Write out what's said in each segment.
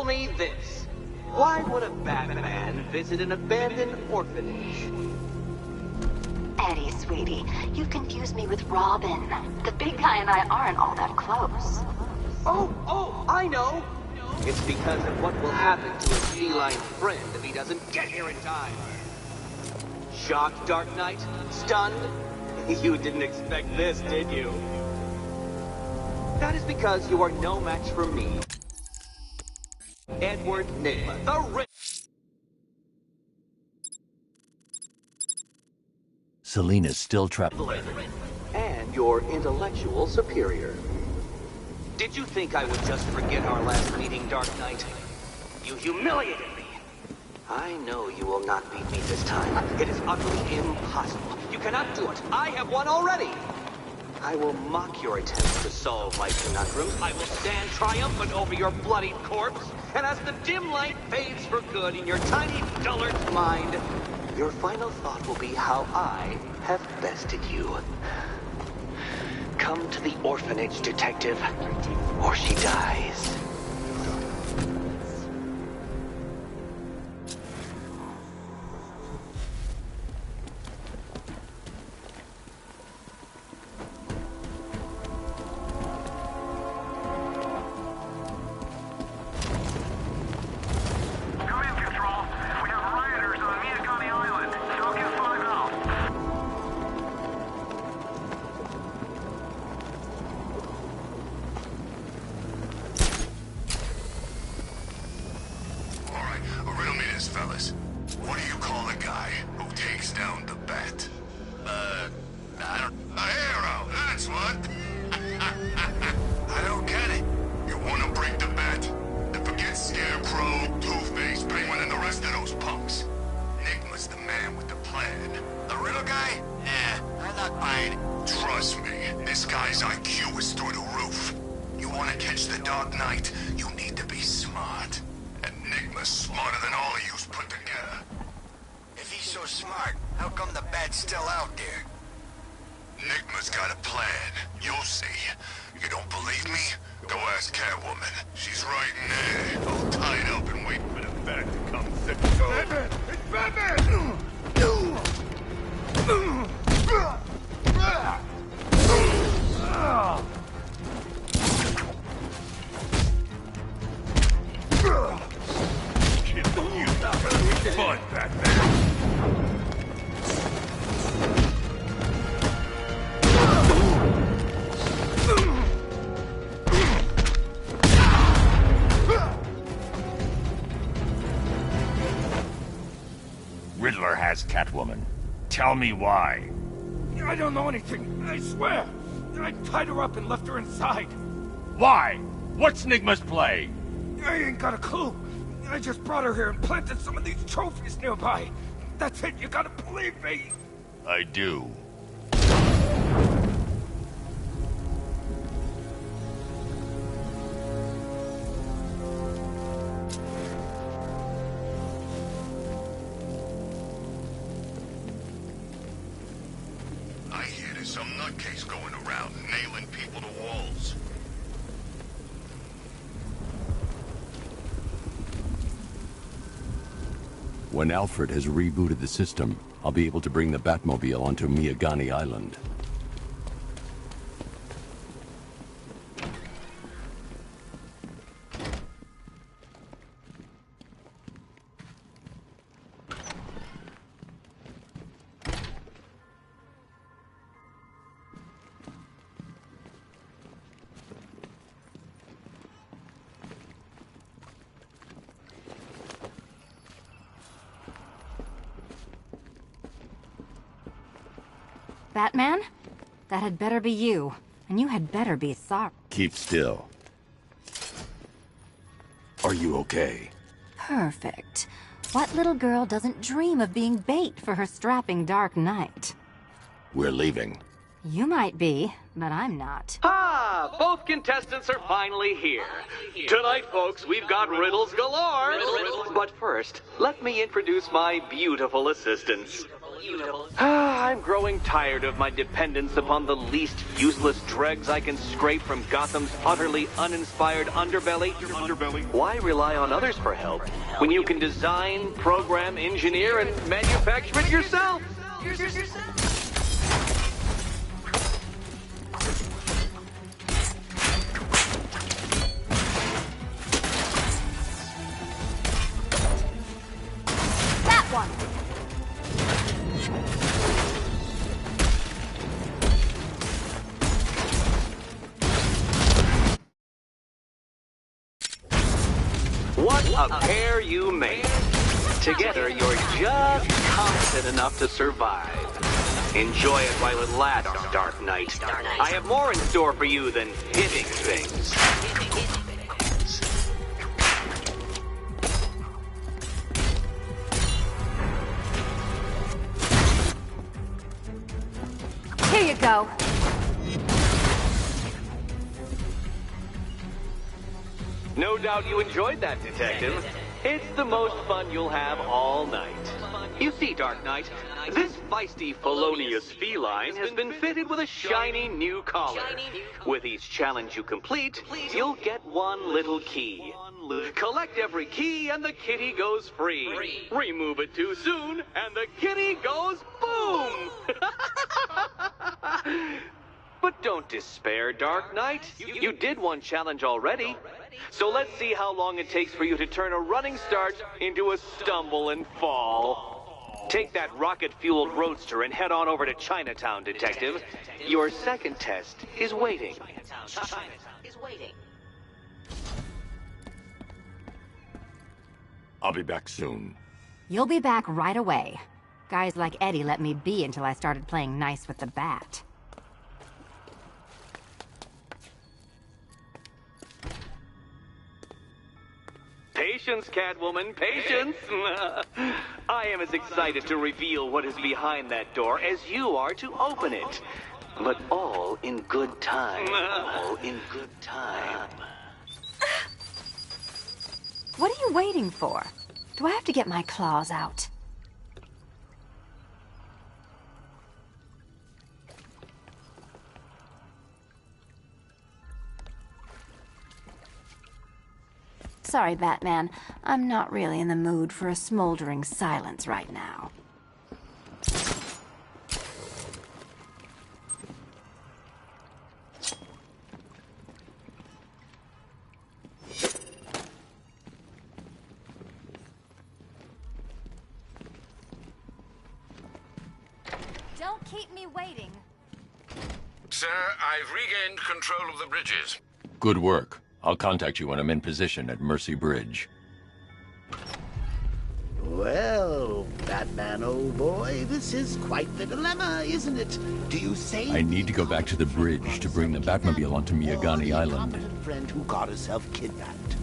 me this. Why would a Batman visit an abandoned orphanage? Eddie, sweetie, you confused me with Robin. The big guy and I aren't all that close. Oh, I know. It's because of what will happen to his feline friend if he doesn't get here in time. Shocked, Dark Knight? Stunned? You didn't expect this, did you? That is because you are no match for me. Edward Nygma, the Selina's still trapped. And your intellectual superior. Did you think I would just forget our last meeting, Dark Knight? You humiliated me. I know you will not beat me this time. It is utterly impossible. You cannot do it. I have won already. I will mock your attempts to solve my conundrum. I will stand triumphant over your bloodied corpse. And as the dim light fades for good in your tiny dullard's mind, your final thought will be how I have bested you. Come to the orphanage, detective, or she dies. Fellas, what do you call a guy who takes down the bat? A hero, that's what. I don't get it. You want to break the bat? Then forget Scarecrow, Two-Face, Penguin, and the rest of those punks. Nygma's the man with the plan. The riddle guy? Nah, I'm not buying it. Trust me, this guy's IQ is through the roof. You want to catch the Dark Knight, you need to be smart. And Nygma's smarter than all of yous put together. If he's so smart, how come the bat's still out there? Nygma's got a plan. You'll see. You don't believe me? Go ask Catwoman. She's right in there, all tied up and waiting for the bat to come set. Batman! It's Batman! Fun, Batman. Riddler has Catwoman. Tell me why. I don't know anything, I swear. I tied her up and left her inside. Why? What's Nygma's play? I ain't got a clue. I just brought her here and planted some of these trophies nearby. That's it, you gotta believe me. I do. I hear there's some nutcase going around, nailing people to walls. When Alfred has rebooted the system, I'll be able to bring the Batmobile onto Miagani Island. Batman? That had better be you. And you had better be sorry. Keep still. Are you okay? Perfect. What little girl doesn't dream of being bait for her strapping Dark Knight? We're leaving. You might be, but I'm not. Ah, both contestants are finally here. Tonight, folks, we've got riddles galore. But first, let me introduce my beautiful assistants. I'm growing tired of my dependence upon the least useless dregs I can scrape from Gotham's utterly uninspired underbelly. Why rely on others for help when you can design, program, engineer, and manufacture it yourself? That one! What a pair you made. Together, you're just competent enough to survive. Enjoy it while it lasts, Dark Knight. I have more in store for you than hitting things. Here you go. No doubt you enjoyed that, Detective. It's the most fun you'll have all night. You see, Dark Knight, this feisty, felonious feline has been fitted with a shiny new collar. With each challenge you complete, you'll get one little key. Collect every key and the kitty goes free. Remove it too soon and the kitty goes boom! But don't despair, Dark Knight. You did one challenge already. So let's see how long it takes for you to turn a running start into a stumble and fall. Take that rocket-fueled roadster and head on over to Chinatown, Detective. Your second test is waiting. I'll be back soon. You'll be back right away. Guys like Eddie let me be until I started playing nice with the bat. Patience, Catwoman, patience! I am as excited to reveal what is behind that door as you are to open it. But all in good time. All in good time. What are you waiting for? Do I have to get my claws out? Sorry, Batman. I'm not really in the mood for a smoldering silence right now. Don't keep me waiting. Sir, I've regained control of the bridges. Good work. I'll contact you when I'm in position at Mercy Bridge. Well, Batman, old boy, this is quite the dilemma, isn't it? Do you say I need to go back to the bridge to bring the Batmobile onto Miyagani Island. Friend who got herself kidnapped.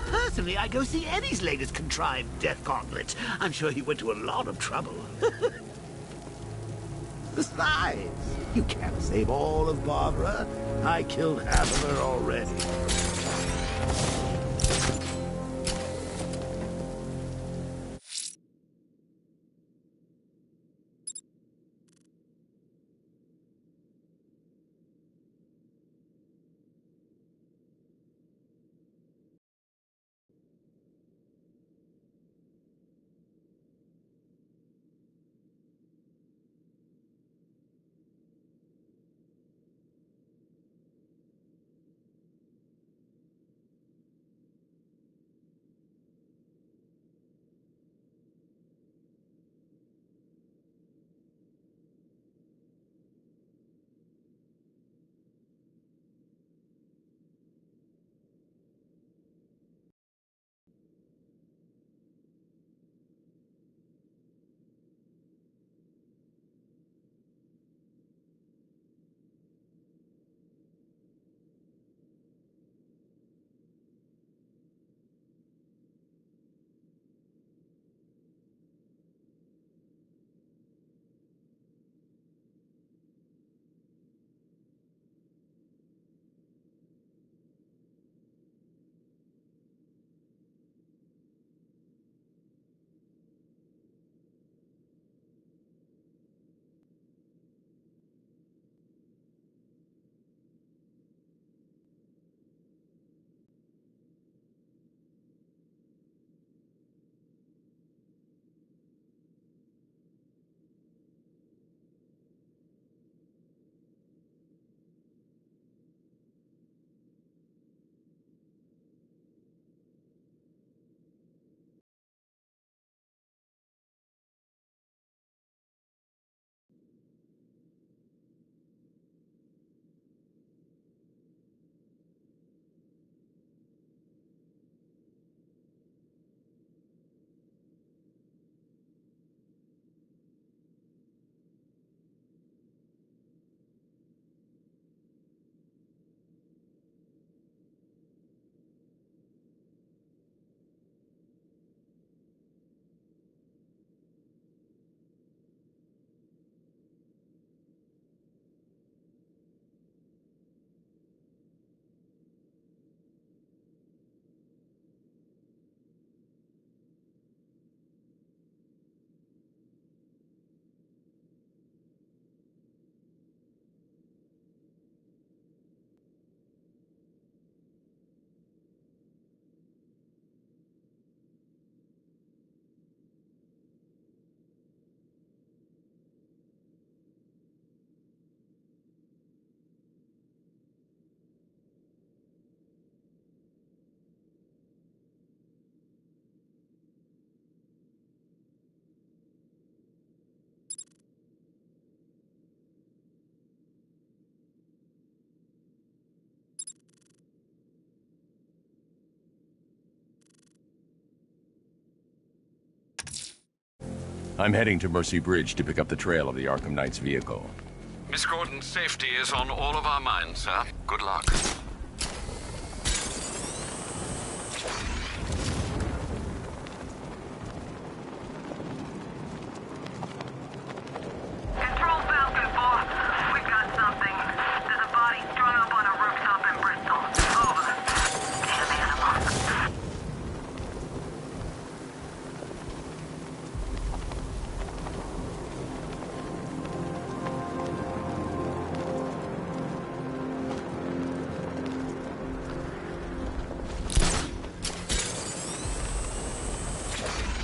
Personally, I go see Eddie's latest contrived death gauntlet. I'm sure he went to a lot of trouble. Besides, you can't save all of Barbara. I killed half of her already. I'm heading to Mercy Bridge to pick up the trail of the Arkham Knight's vehicle. Miss Gordon's safety is on all of our minds, sir. Good luck. Control Falcon 4. We've got something. There's a body strung up on a rooftop in Bristol. Over. Damn animal.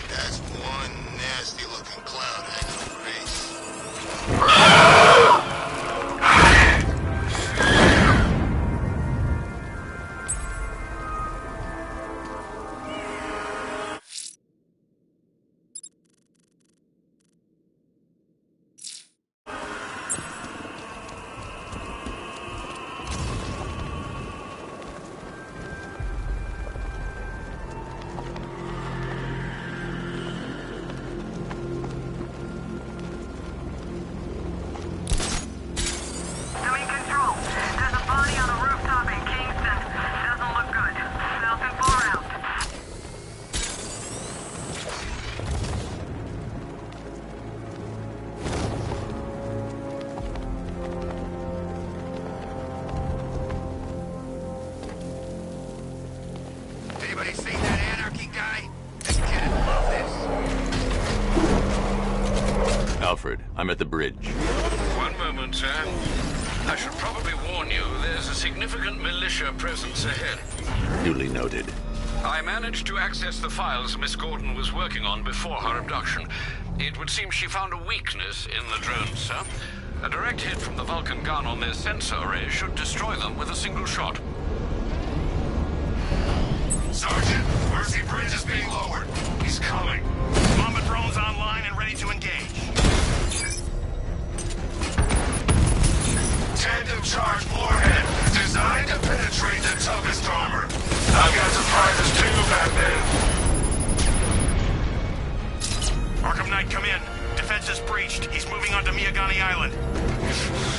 That's one nasty-looking cloud hanging over Ace. Doing control. There's a body on a rooftop in Kingston. Doesn't look good. Falcon 4 out. Anybody seen that anarchy guy? This kid would love this. Alfred, I'm at the bridge. One moment, sir. I should probably warn you, there's a significant militia presence ahead. Duly noted. I managed to access the files Miss Gordon was working on before her abduction. It would seem she found a weakness in the drones, sir. A direct hit from the Vulcan gun on their sensor array should destroy them with a single shot. Sergeant, Mercy Bridge is being lowered. He's coming. Mamba drone's online and ready to engage. Tandem charge warhead, designed to penetrate the toughest armor. I've got surprises too, Batman. Arkham Knight, come in. Defense is breached. He's moving onto Miyagani Island.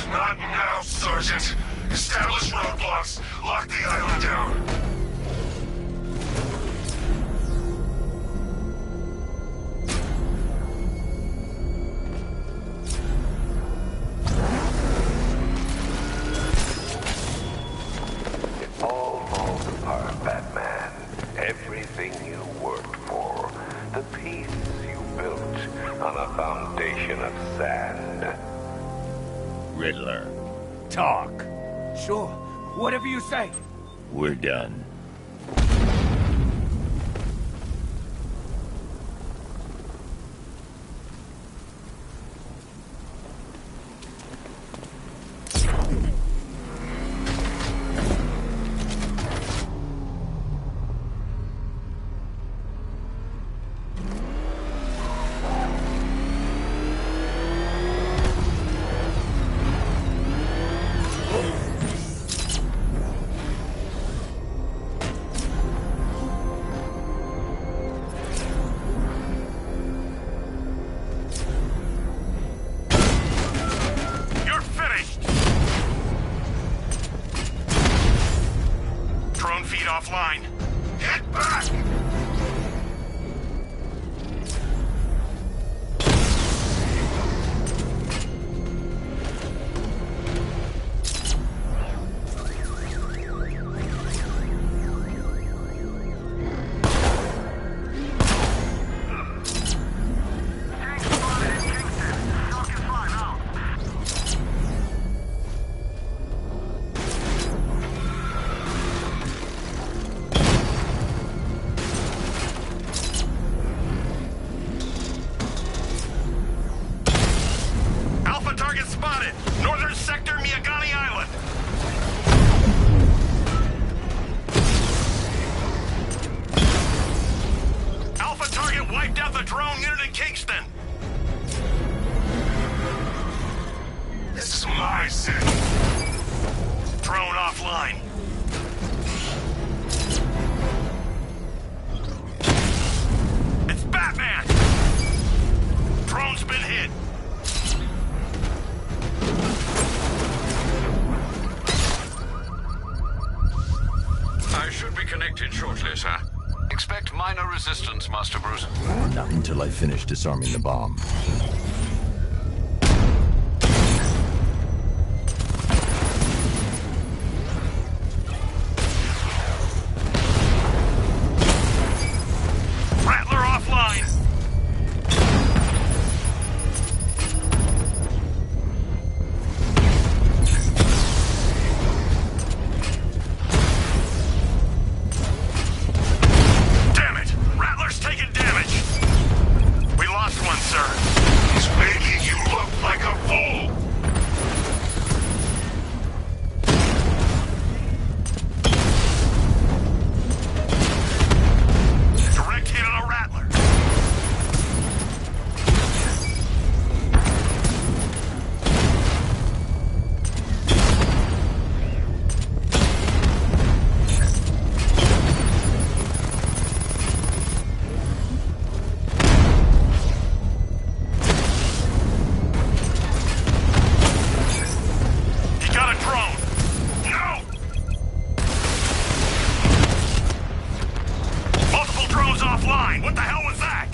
Not now, Sergeant. Establish roadblocks. Lock the island down. All falls apart, Batman. Everything you worked for. The peace you built on a foundation of sand. Riddler, talk. Sure. Whatever you say. We're done. plans, Master Bruce? Not until I finish disarming the bomb. Rattler offline! Damn it! Rattler's taking damage! We lost one, sir. He's making you look like a fool! Direct hit on a Rattler. He got a drone. No! Multiple drones offline. What the hell was that?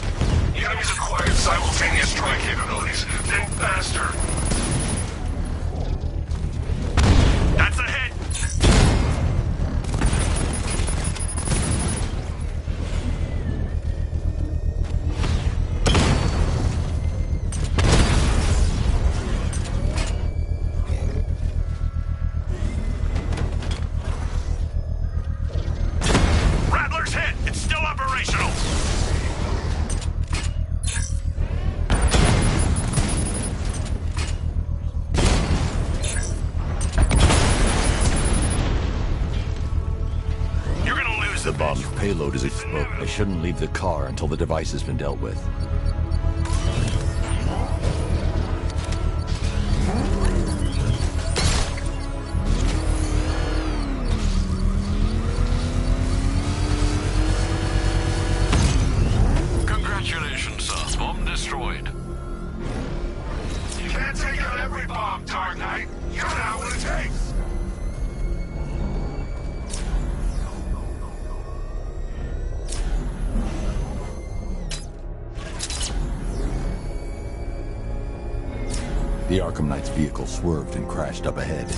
The enemy's acquired simultaneous strike capabilities. Think faster. That's a hit. Rattler's hit. It's still operational. You're gonna lose The the bomb's bitch. payload is exposed. I shouldn't leave the car until the device has been dealt with. Congratulations, sir. Bomb destroyed. You can't take out every bomb, Dark Knight. You know what it takes. The Arkham Knight's vehicle swerved and crashed up ahead.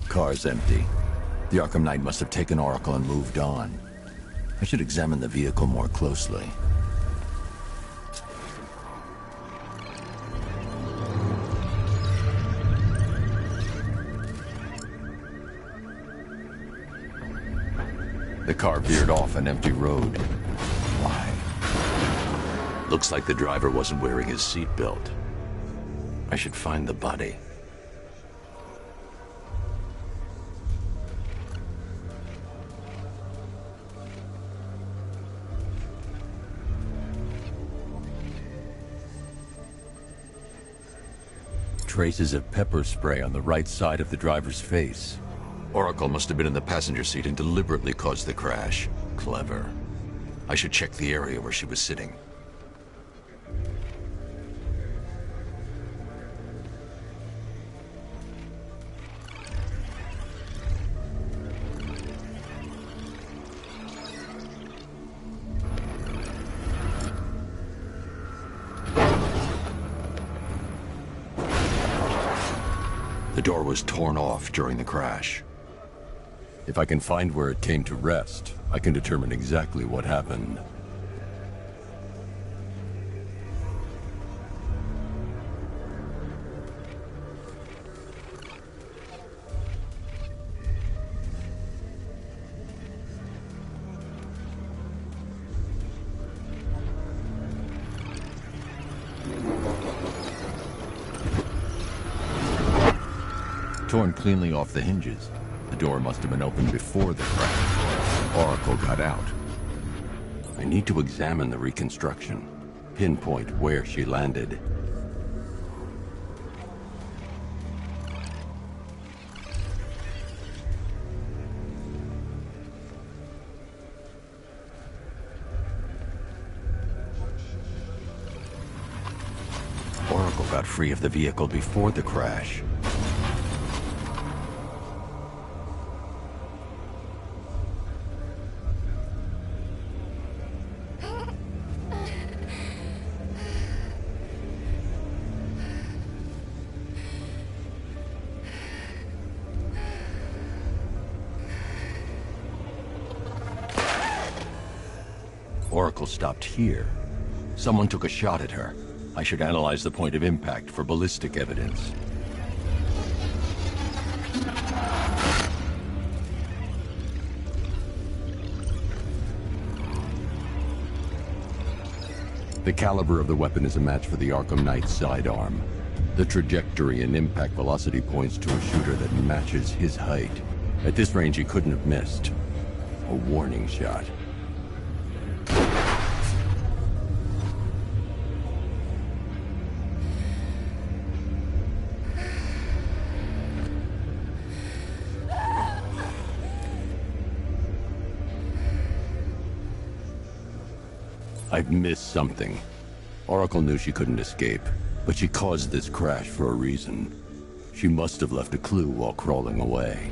Car's empty. The Arkham Knight must have taken Oracle and moved on. I should examine the vehicle more closely. The car veered off an empty road. Why? Looks like the driver wasn't wearing his seatbelt. I should find the body. Traces of pepper spray on the right side of the driver's face. Oracle must have been in the passenger seat and deliberately caused the crash. Clever. I should check the area where she was sitting. The door was torn off during the crash. If I can find where it came to rest, I can determine exactly what happened. Torn cleanly off the hinges. The door must have been opened before the crash. Oracle got out. I need to examine the reconstruction, pinpoint where she landed. Oracle got free of the vehicle before the crash. Oracle stopped here. Someone took a shot at her. I should analyze the point of impact for ballistic evidence. The caliber of the weapon is a match for the Arkham Knight's sidearm. The trajectory and impact velocity points to a shooter that matches his height. At this range, he couldn't have missed. A warning shot. I've missed something. Oracle knew she couldn't escape, but she caused this crash for a reason. She must have left a clue while crawling away.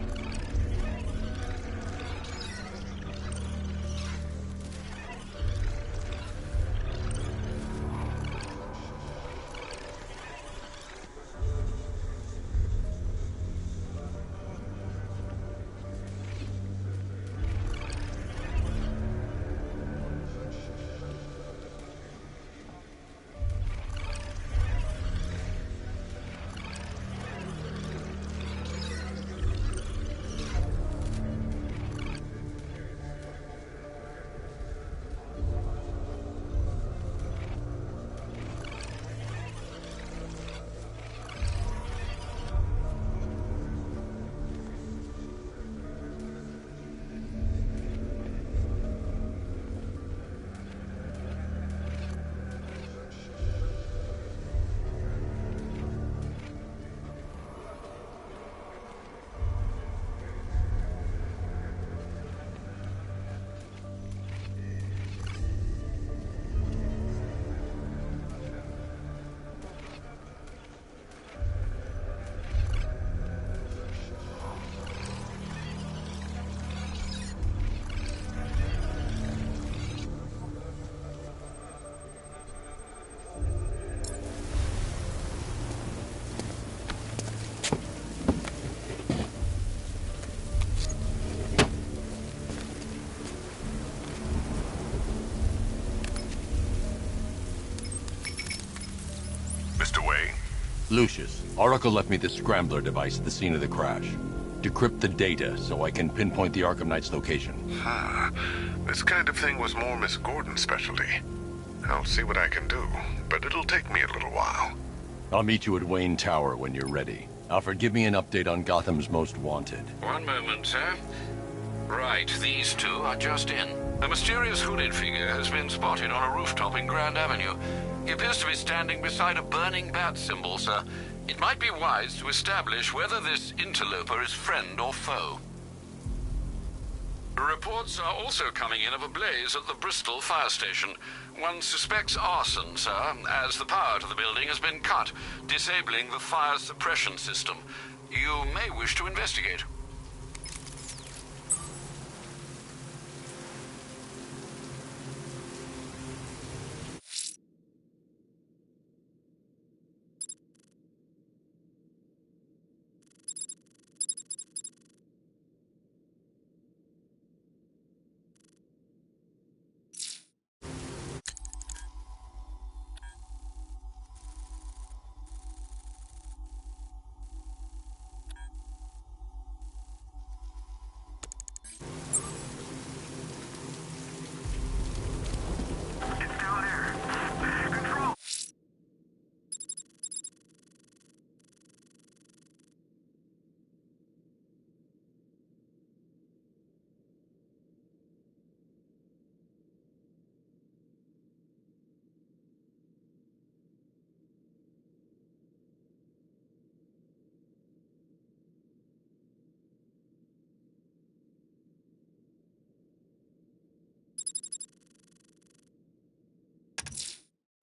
Lucius, Oracle left me the Scrambler device at the scene of the crash. Decrypt the data so I can pinpoint the Arkham Knight's location. This kind of thing was more Miss Gordon's specialty. I'll see what I can do, but it'll take me a little while. I'll meet you at Wayne Tower when you're ready. Alfred, give me an update on Gotham's Most Wanted. One moment, sir. Right, these two are just in. A mysterious hooded figure has been spotted on a rooftop in Grand Avenue. He appears to be standing beside a burning bat symbol, sir. It might be wise to establish whether this interloper is friend or foe. Reports are also coming in of a blaze at the Bristol fire station. One suspects arson, sir, as the power to the building has been cut, disabling the fire suppression system. You may wish to investigate.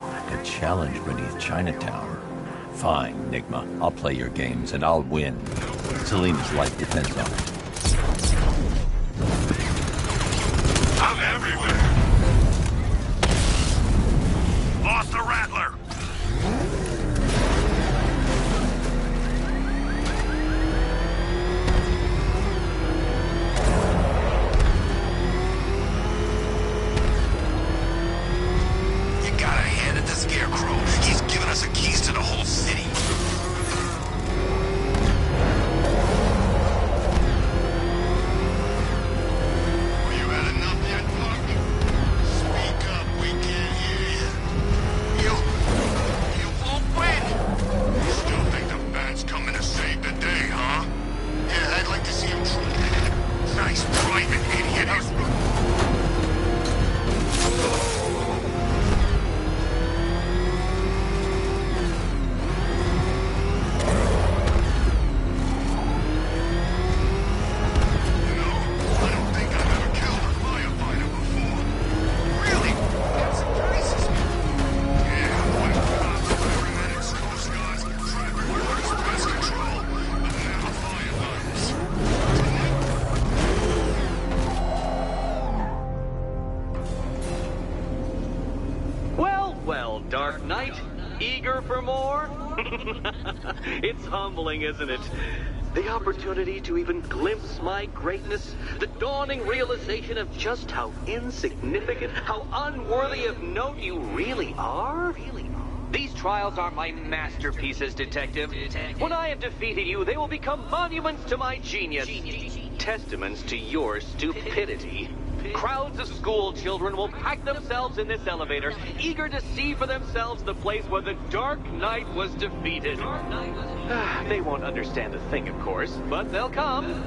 A challenge beneath Chinatown. Fine, Nigma. I'll play your games, and I'll win. Selena's life depends on it. I'm everywhere! Lost the Rattler! Scarecrow. He's given us the keys to the whole city. Well, you had enough yet, Puck? Speak up, we can't hear you. You won't win! You still think the band's coming to save the day, huh? Yeah, I'd like to see him try. Nice private idiot. Well, Dark Knight, eager for more? It's humbling, isn't it? The opportunity to even glimpse my greatness, the dawning realization of just how insignificant, how unworthy of note you really are. These trials are my masterpieces, Detective. When I have defeated you, they will become monuments to my genius, testaments to your stupidity. Crowds of school children will pack themselves in this elevator, eager to see for themselves the place where the Dark Knight was defeated. They won't understand a thing, of course, but they'll come.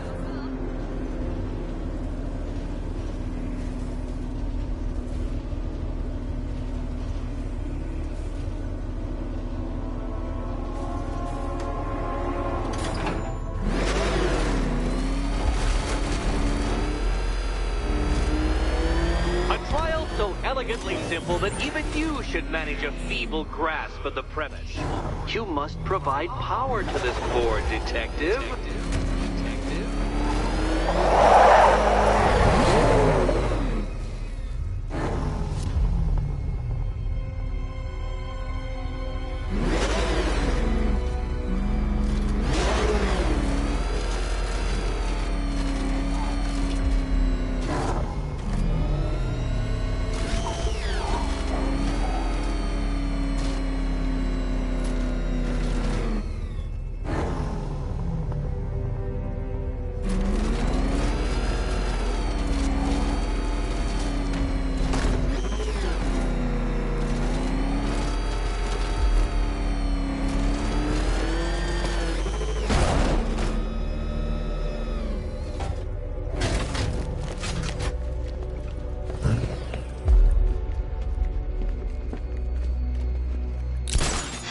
Elegantly simple that even you should manage a feeble grasp of the premise. You must provide power to this board, Detective.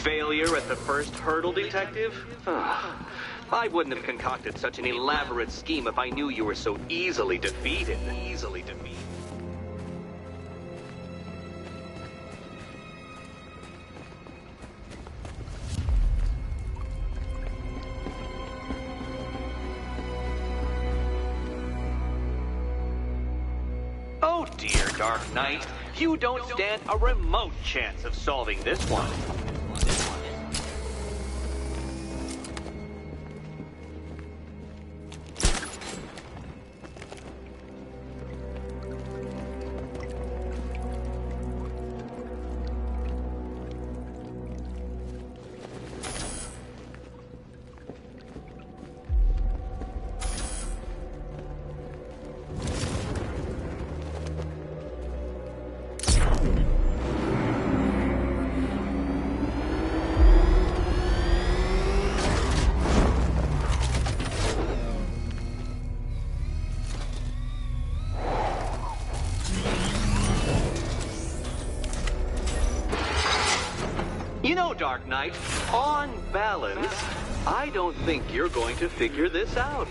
Failure at the first hurdle, Detective? I wouldn't have concocted such an elaborate scheme if I knew you were so easily defeated. Oh dear, Dark Knight. You don't stand a remote chance of solving this one. You know, Dark Knight, on balance, I don't think you're going to figure this out.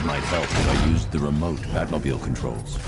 Might help if I used the remote Batmobile controls.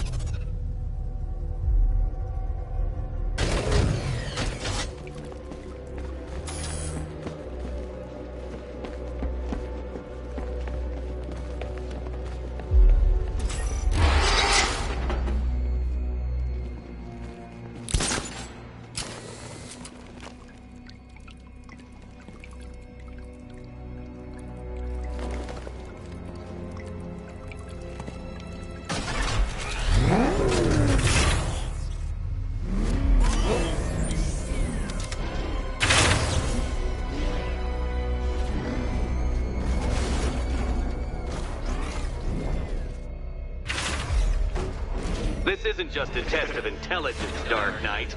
This isn't just a test of intelligence, Dark Knight.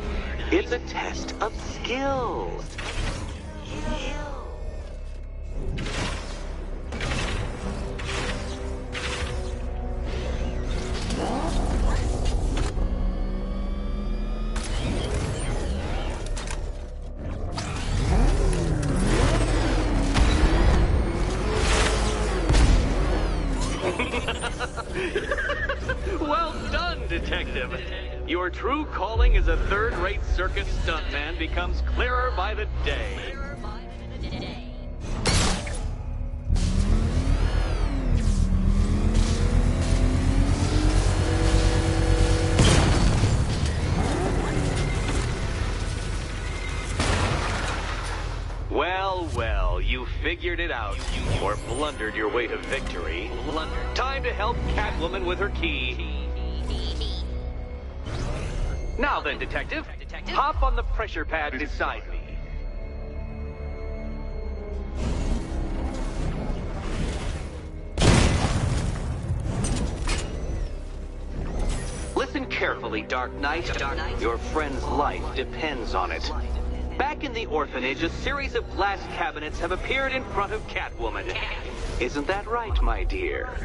It's a test of skill. Well done, Detective. Your true calling as a third-rate circus stuntman becomes clearer by the day. Well, well, you figured it out, or blundered your way to victory. Time to help Catwoman with her key. Now then, Detective, hop on the pressure pad beside me. Listen carefully, Dark Knight. Your friend's life depends on it. Back Back in the orphanage, a series of glass cabinets have appeared in front of Catwoman. Isn't that right, my dear?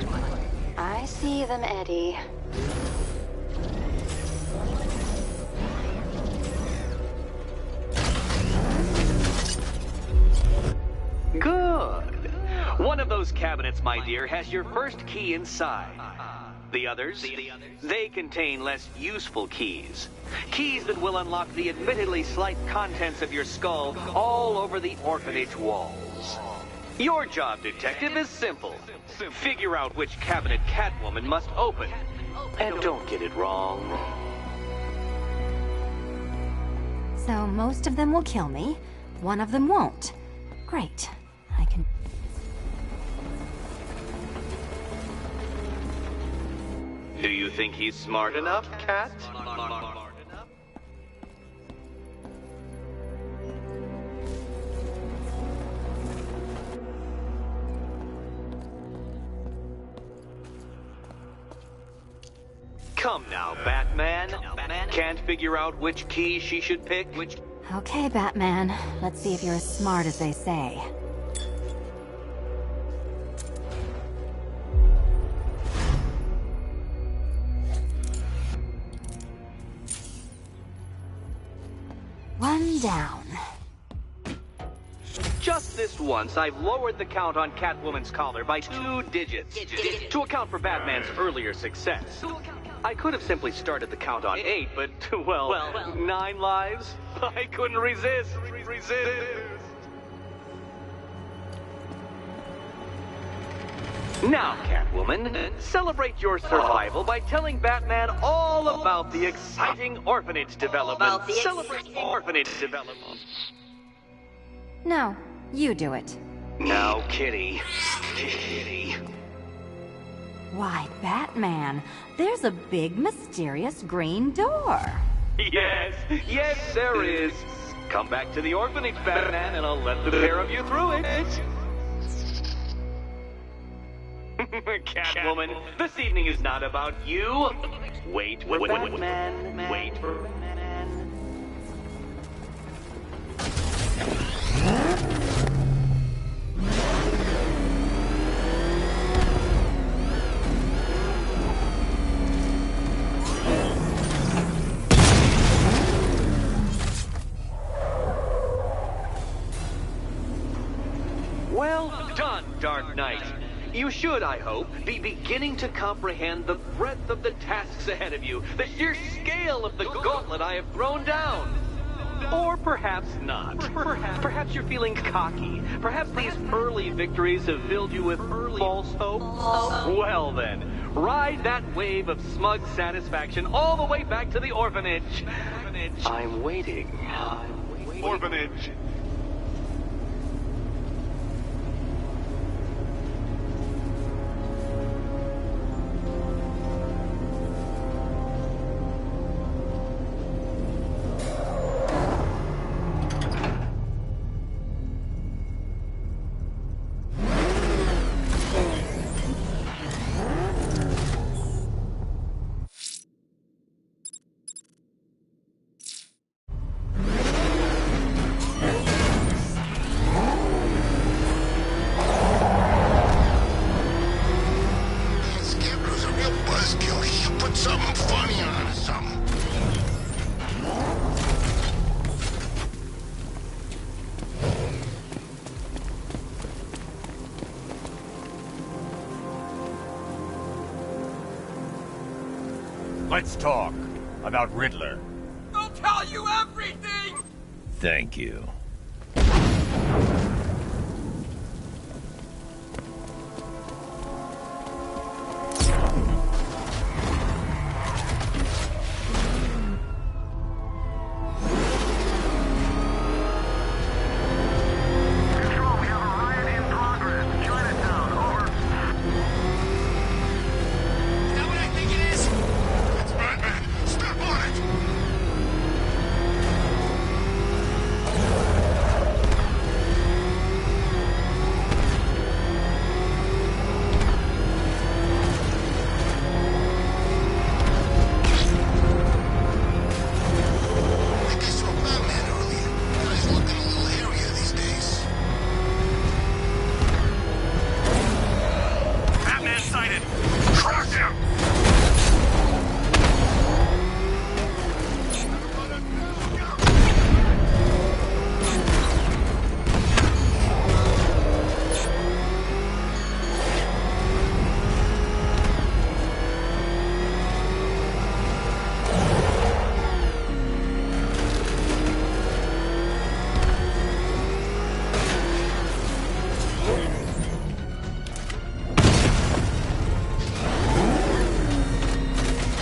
I see them, Eddie. Good. One of those cabinets, my dear, has your first key inside. The others, they contain less useful keys. Keys that will unlock the admittedly slight contents of your skull all over the orphanage walls. Your job, detective, is simple. Figure out which cabinet Catwoman must open. And don't get it wrong. So most of them will kill me. One of them won't. Great. I can... Do you think he's smart enough, Cat? Come now, Batman. Can't figure out which key she should pick? Okay, Batman. Let's see if you're as smart as they say. One down. Just this once, I've lowered the count on Catwoman's collar by 2 digits to account for Batman's earlier success. I could have simply started the count on 8, but, well, 9 lives? I couldn't resist. Now, Catwoman, celebrate your survival by telling Batman all about the exciting orphanage development. Celebrate orphanage development. No, you do it. Now, Kitty. Why, Batman, there's a big, mysterious green door. Yes, there is. Come back to the orphanage, Batman, and I'll let the pair of you through it. Catwoman, this evening is not about you. Wait for Batman. Wait for Batman. Well done, Dark Knight. You should, I hope, be beginning to comprehend the breadth of the tasks ahead of you, the sheer scale of the gauntlet I have thrown down. Or perhaps not. Perhaps you're feeling cocky. Perhaps these early victories have filled you with false hope. Well then, ride that wave of smug satisfaction all the way back to the orphanage. I'm waiting. Orphanage. Let's talk about Riddler. I'll tell you everything! Thank you.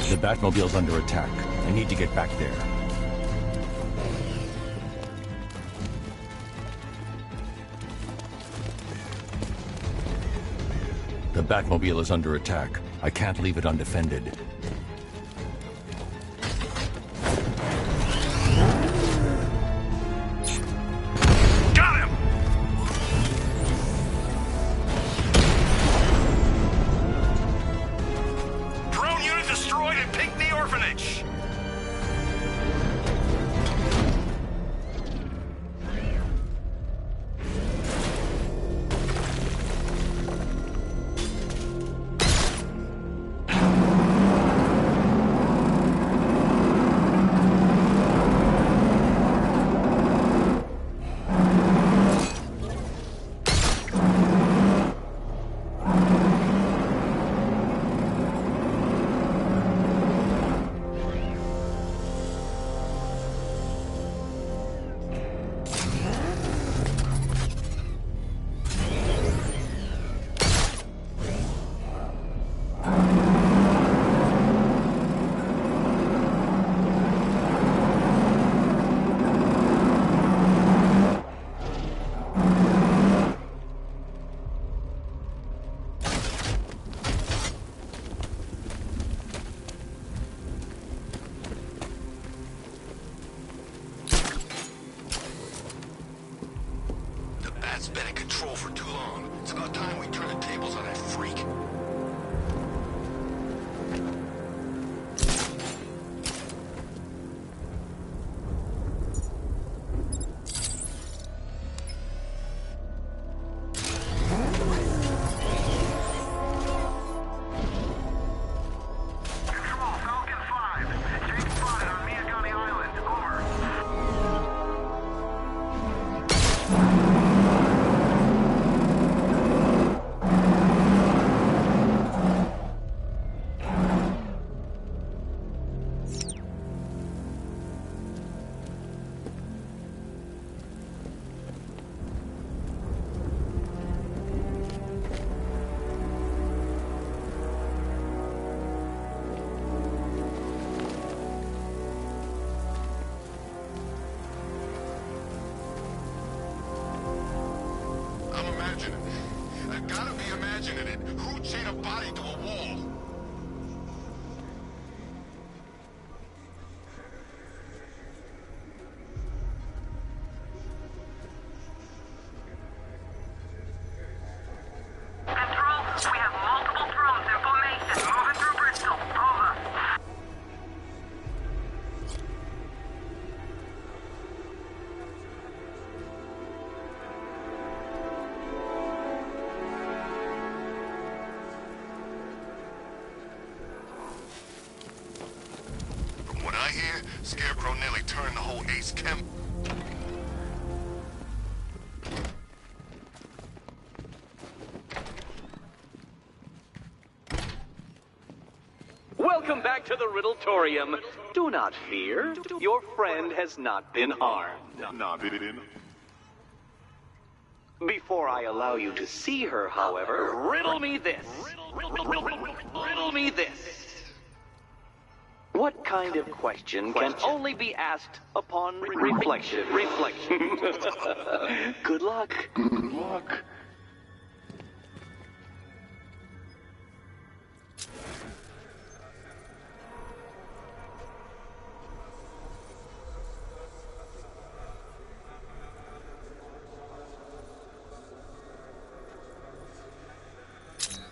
The Batmobile's under attack. I need to get back there. The Batmobile is under attack. I can't leave it undefended. Scarecrow nearly turned the whole Ace Chem... Welcome back to the Riddletorium. Do not fear. Your friend has not been harmed. Before I allow you to see her, however, riddle me this. Riddle me this. What kind of question can only be asked upon reflection? Good luck. Good luck.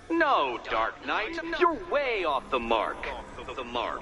No, Dark Knight, you're way off the mark. The mark.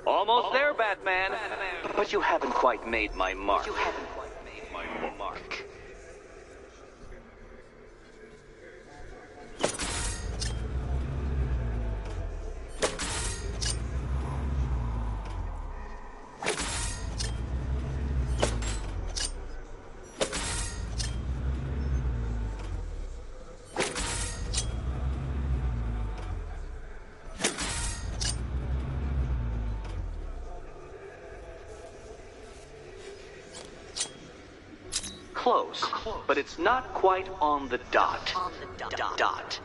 Almost there, Batman. But you haven't quite made my mark. Close, but it's not quite on the dot. Dot.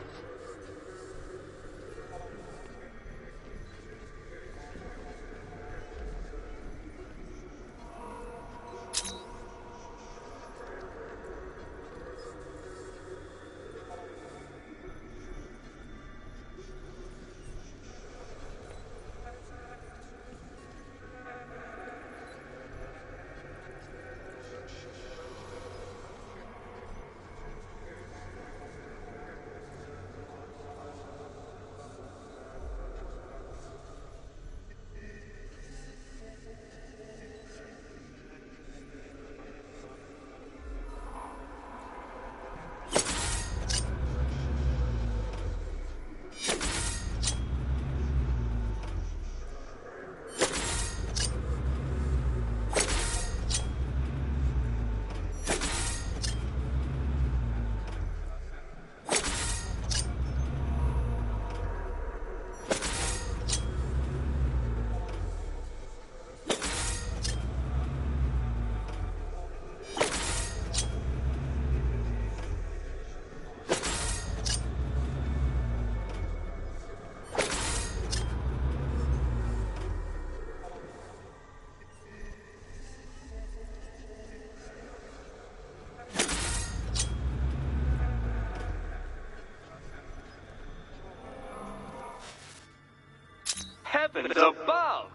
Heavens above!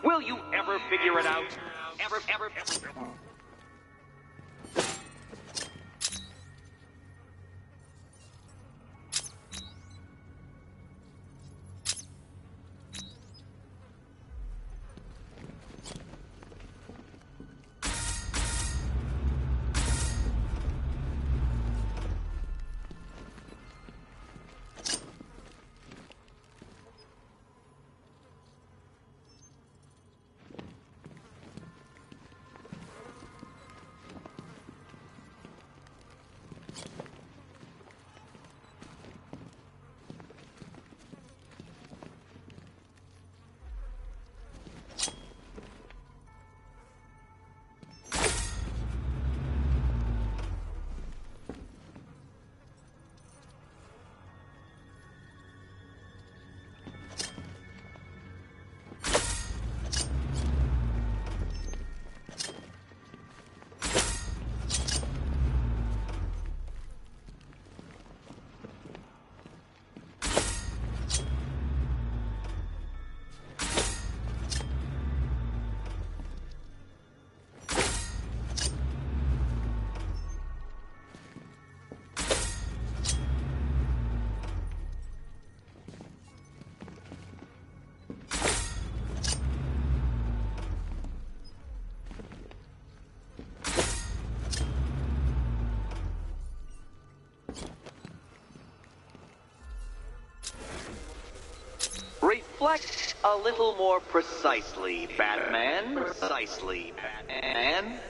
Will you ever figure it out? Ever. Reflect a little more precisely, Batman. Precisely, Batman.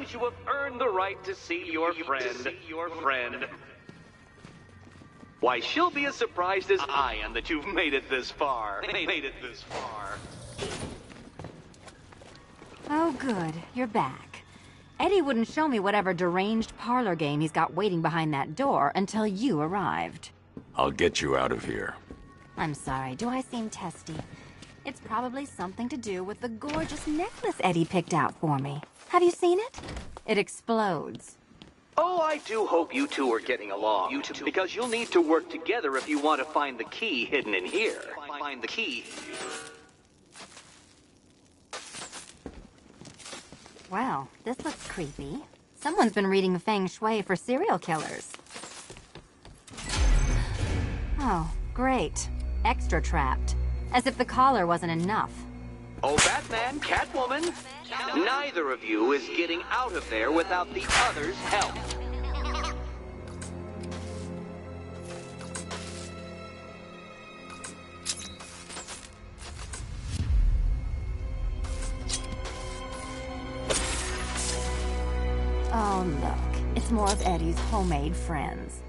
seems you have earned the right to see your friend. Why, she'll be as surprised as I am that you've made it this far. Oh, good. You're back. Eddie wouldn't show me whatever deranged parlor game he's got waiting behind that door until you arrived. I'll get you out of here. I'm sorry, do I seem testy? It's probably something to do with the gorgeous necklace Eddie picked out for me. Have you seen it? It explodes. Oh, I do hope you two are getting along. Because you'll need to work together if you want to find the key hidden in here. Find the key. Well, this looks creepy. Someone's been reading Feng Shui for serial killers. Oh, great. Extra trapped. As if the collar wasn't enough. Oh, Batman, Catwoman, neither of you is getting out of there without the other's help. Oh, look. It's more of Eddie's homemade friends.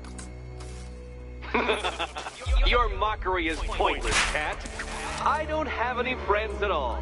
Your mockery is pointless, Cat. I don't have any friends at all.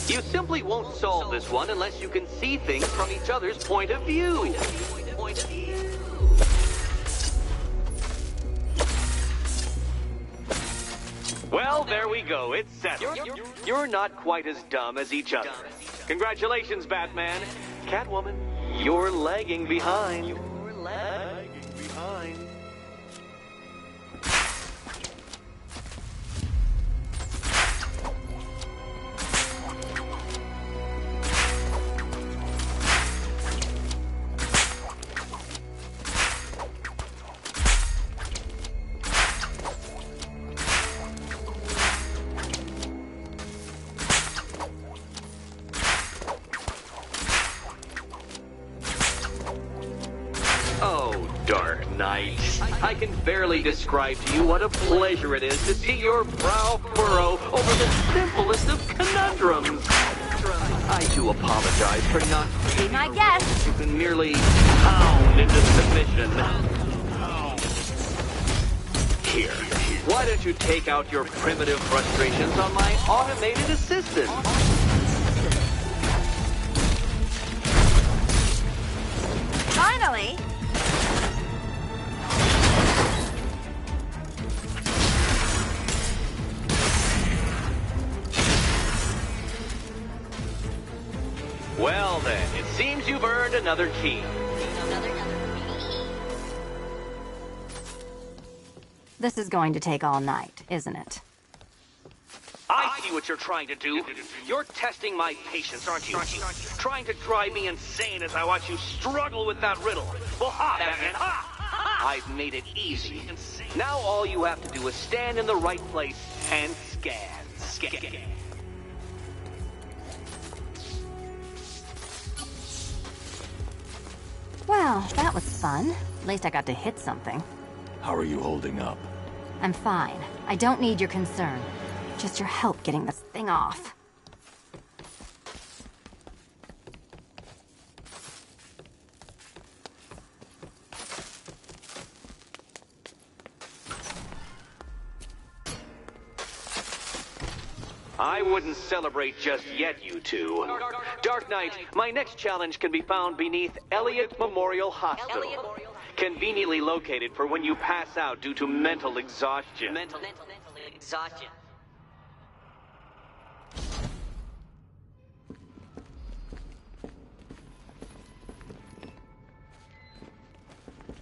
You simply won't solve this one unless you can see things from each other's point of view. Well, there we go. It's settled. You're not quite as dumb as each other. Congratulations, Batman. Catwoman, you're lagging behind. Dark Knight, I can barely describe to you what a pleasure it is to see your brow furrow over the simplest of conundrums. I do apologize for not Be my guest. You can merely pound into submission. Here, why don't you take out your primitive frustrations on my automated assistant? Finally! Well then, it seems you've earned another key. This is going to take all night, isn't it? I see what you're trying to do. You're testing my patience, aren't you? Trying to drive me insane as I watch you struggle with that riddle. Well, ha, Batman, ha! I've made it easy. Now all you have to do is stand in the right place and scan. Well, that was fun. At least I got to hit something. How are you holding up? I'm fine. I don't need your concern. Just your help getting this thing off. I wouldn't celebrate just yet, you two. Dark Knight, my next challenge can be found beneath Elliott Memorial Hospital. Conveniently located for when you pass out due to mental exhaustion.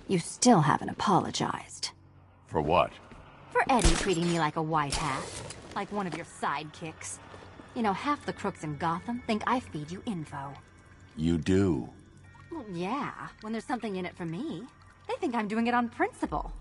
You still haven't apologized. For what? For Eddie treating me like a white hat. Like one of your sidekicks. You know, half the crooks in Gotham think I feed you info. You do? Well, yeah, when there's something in it for me. They think I'm doing it on principle.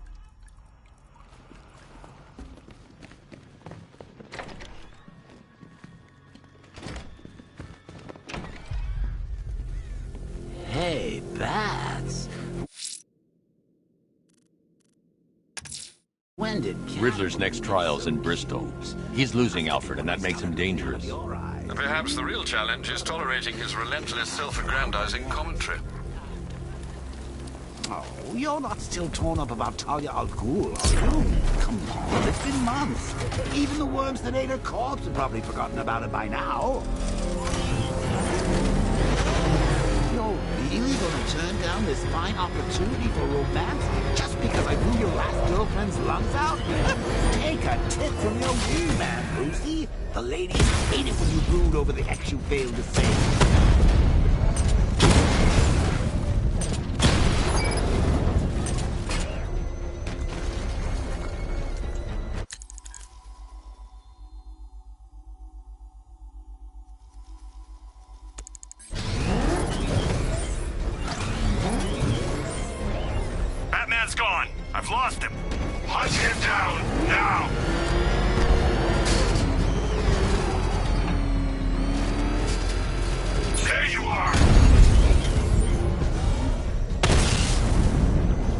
When did Riddler's next trial's in Bristol. He's losing Alfred, and that makes him dangerous. Perhaps the real challenge is tolerating his relentless self-aggrandizing commentary. Oh, you're not still torn up about Talia al Ghul, are you? Come on, it's been months. Even the worms that ate her corpse have probably forgotten about it by now. You're really gonna turn down this fine opportunity for romance just because I blew your last girlfriend's lungs out? Take a tip from your wee man, Brucey. The ladies hate it when you brood over the ex you failed to save. Batman's gone. I've lost him. Hunt him down, now! There you are!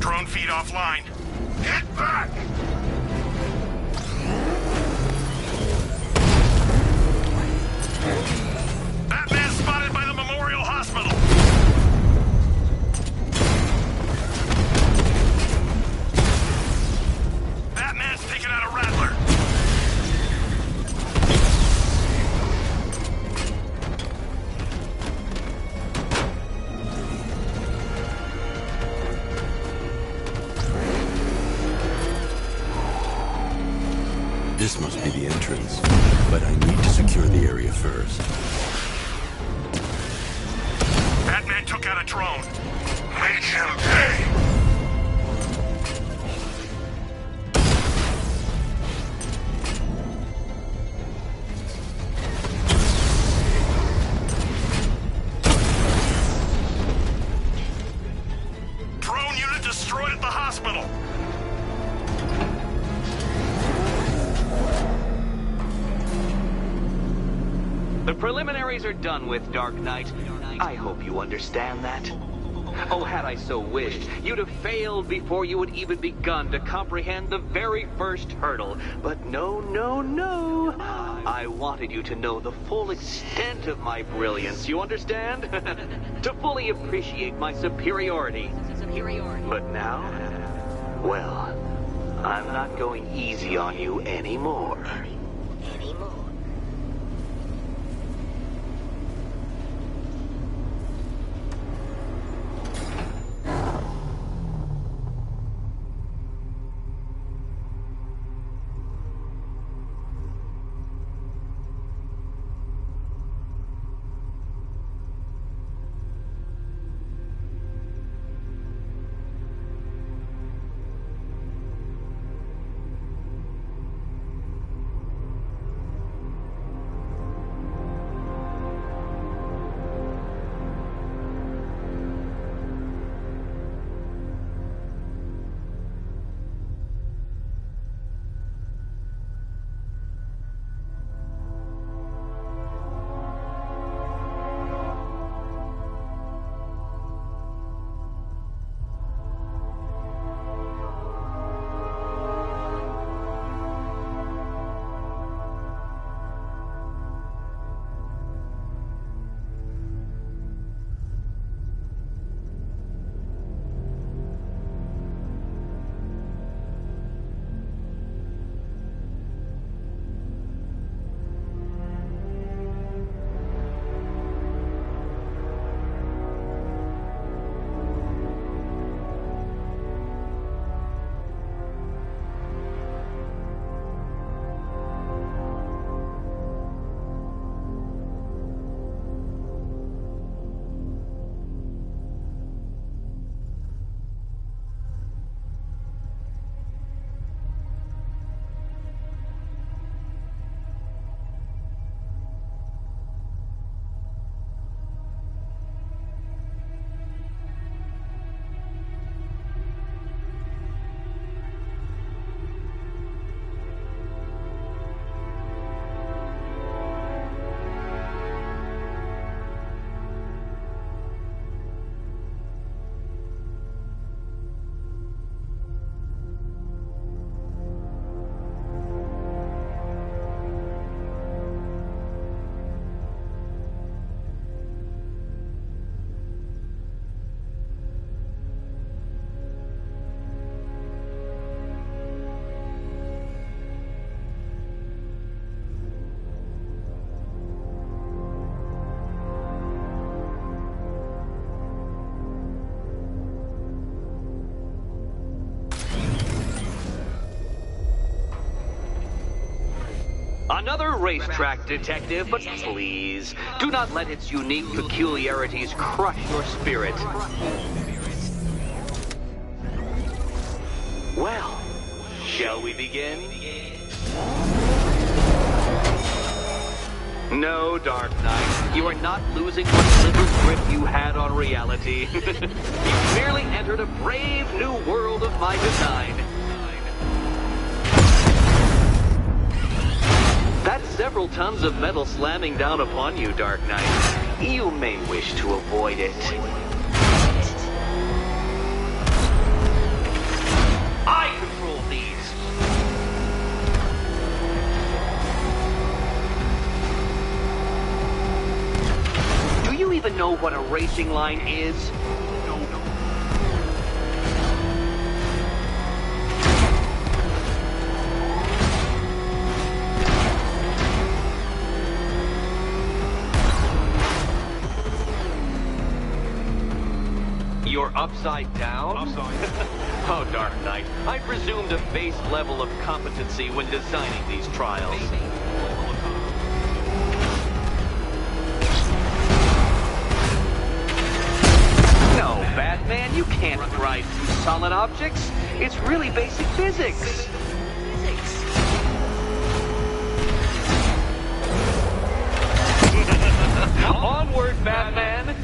Drone feed offline. Get back! Batman spotted by the Memorial Hospital. Batman's taken out a Rattler. This must be the entrance, but I need to secure the area first. Batman took out a drone. Make him pay! Drone unit destroyed at the hospital. The preliminaries are done with, Dark Knight. I hope you understand that. Oh, had I so wished, you'd have failed before you had even begun to comprehend the very first hurdle. But no, no, no. I wanted you to know the full extent of my brilliance, you understand? To fully appreciate my superiority. But now, well, I'm not going easy on you anymore. Another racetrack, Detective, but please, do not let its unique peculiarities crush your spirit. Well, shall we begin? No, Dark Knight, you are not losing what little grip you had on reality. You merely entered a brave new world of my design. That's several tons of metal slamming down upon you, Dark Knight. You may wish to avoid it. I control these. Do you even know what a racing line is? You're upside down? Oh, Dark Knight, I presumed a base level of competency when designing these trials. No, Batman, you can't drive through solid objects. It's really basic physics. Onward, Batman!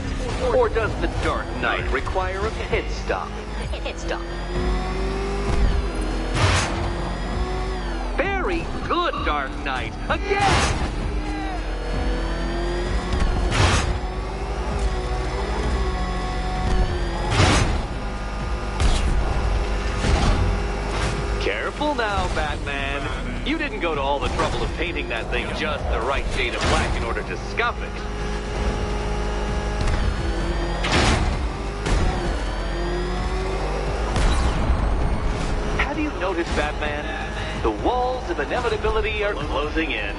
Or does the Dark Knight require a pit stop? Pit stop. Very good, Dark Knight! Again! Careful now, Batman. You didn't go to all the trouble of painting that thing just the right shade of black in order to scuff it. Have you noticed, Batman? The walls of inevitability are closing in.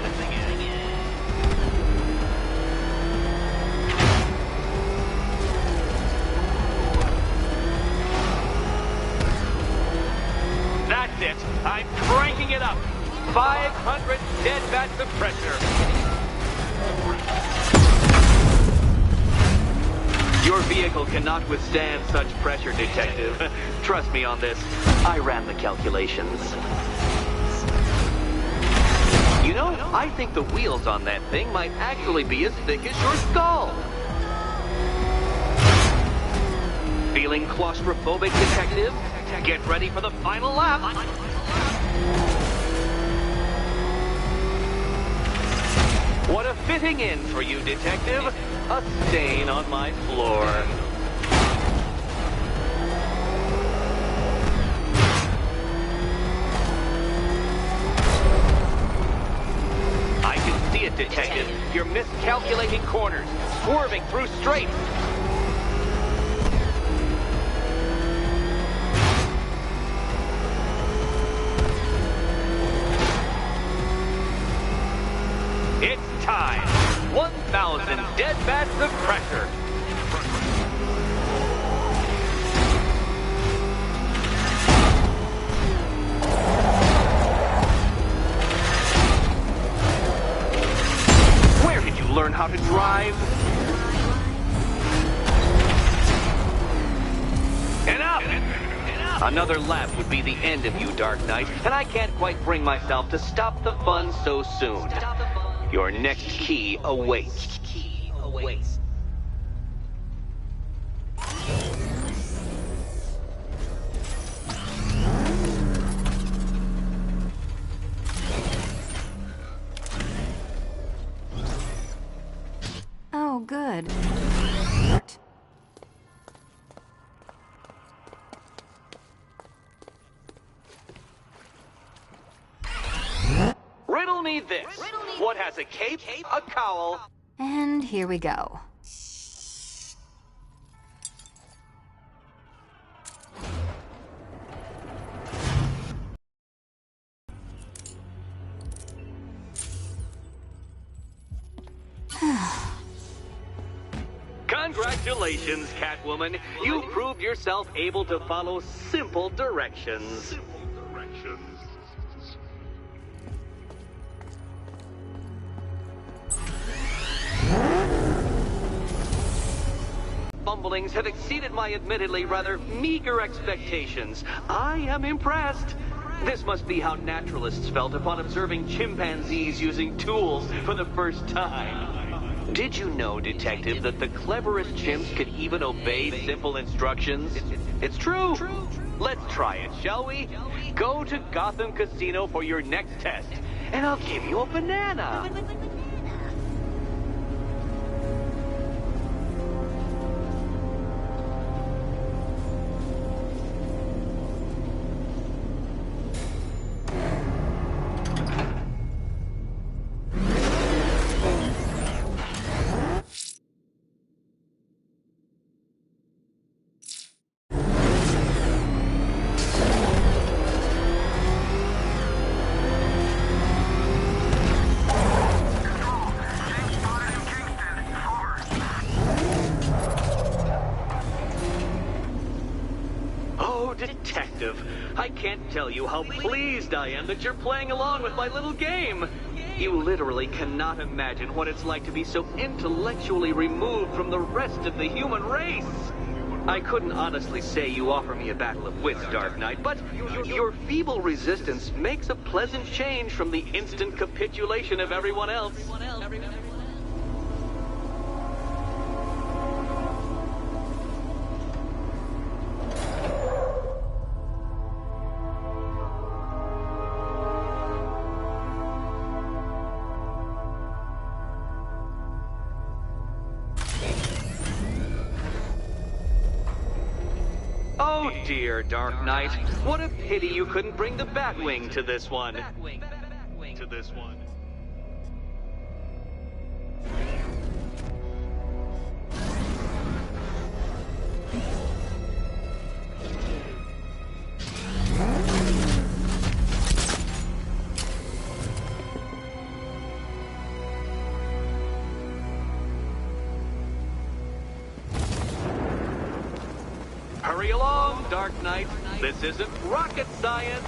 That's it. I'm cranking it up. 500 dead bats of pressure. Your vehicle cannot withstand such pressure, Detective. Trust me on this. I ran the calculations. You know, I think the wheels on that thing might actually be as thick as your skull. Feeling claustrophobic, Detective? Get ready for the final lap. What a fitting in for you, Detective. A stain on my floor. I can see it, Detective. You're miscalculating corners, swerving through straights. It's time. 1,000 dead bats of pressure. Where did you learn how to drive? Enough! Another lap would be the end of you, Dark Knight, and I can't quite bring myself to stop the fun so soon. Your next key awaits. Oh, good. Riddle me this. What has a cape, a cowl, And here we go. Congratulations, Catwoman. You proved yourself able to follow simple directions. fumblings have exceeded my admittedly rather meager expectations. I am impressed. This must be how naturalists felt upon observing chimpanzees using tools for the first time. Did you know, Detective, that the cleverest chimps could even obey simple instructions? It's true. Let's try it, shall we? Go to Gotham Casino for your next test, and I'll give you a banana. Detective, I can't tell you how pleased I am that you're playing along with my little game. You literally cannot imagine what it's like to be so intellectually removed from the rest of the human race. I couldn't honestly say you offer me a battle of wits, Dark Knight, but your feeble resistance makes a pleasant change from the instant capitulation of everyone else. Oh dear, Dark Knight. What a pity you couldn't bring the Batwing to this one. Hurry along, Dark Knight. This isn't rocket science.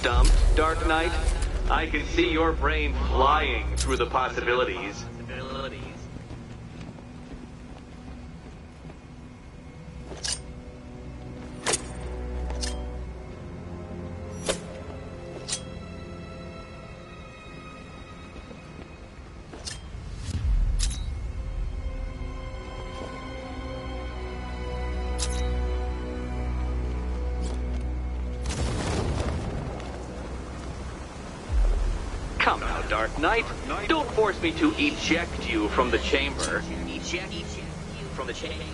Stumped, Dark Knight? I can see your brain flying through the possibilities. Come now, Dark Knight. Don't force me to eject you from the chamber. Eject you from the chamber?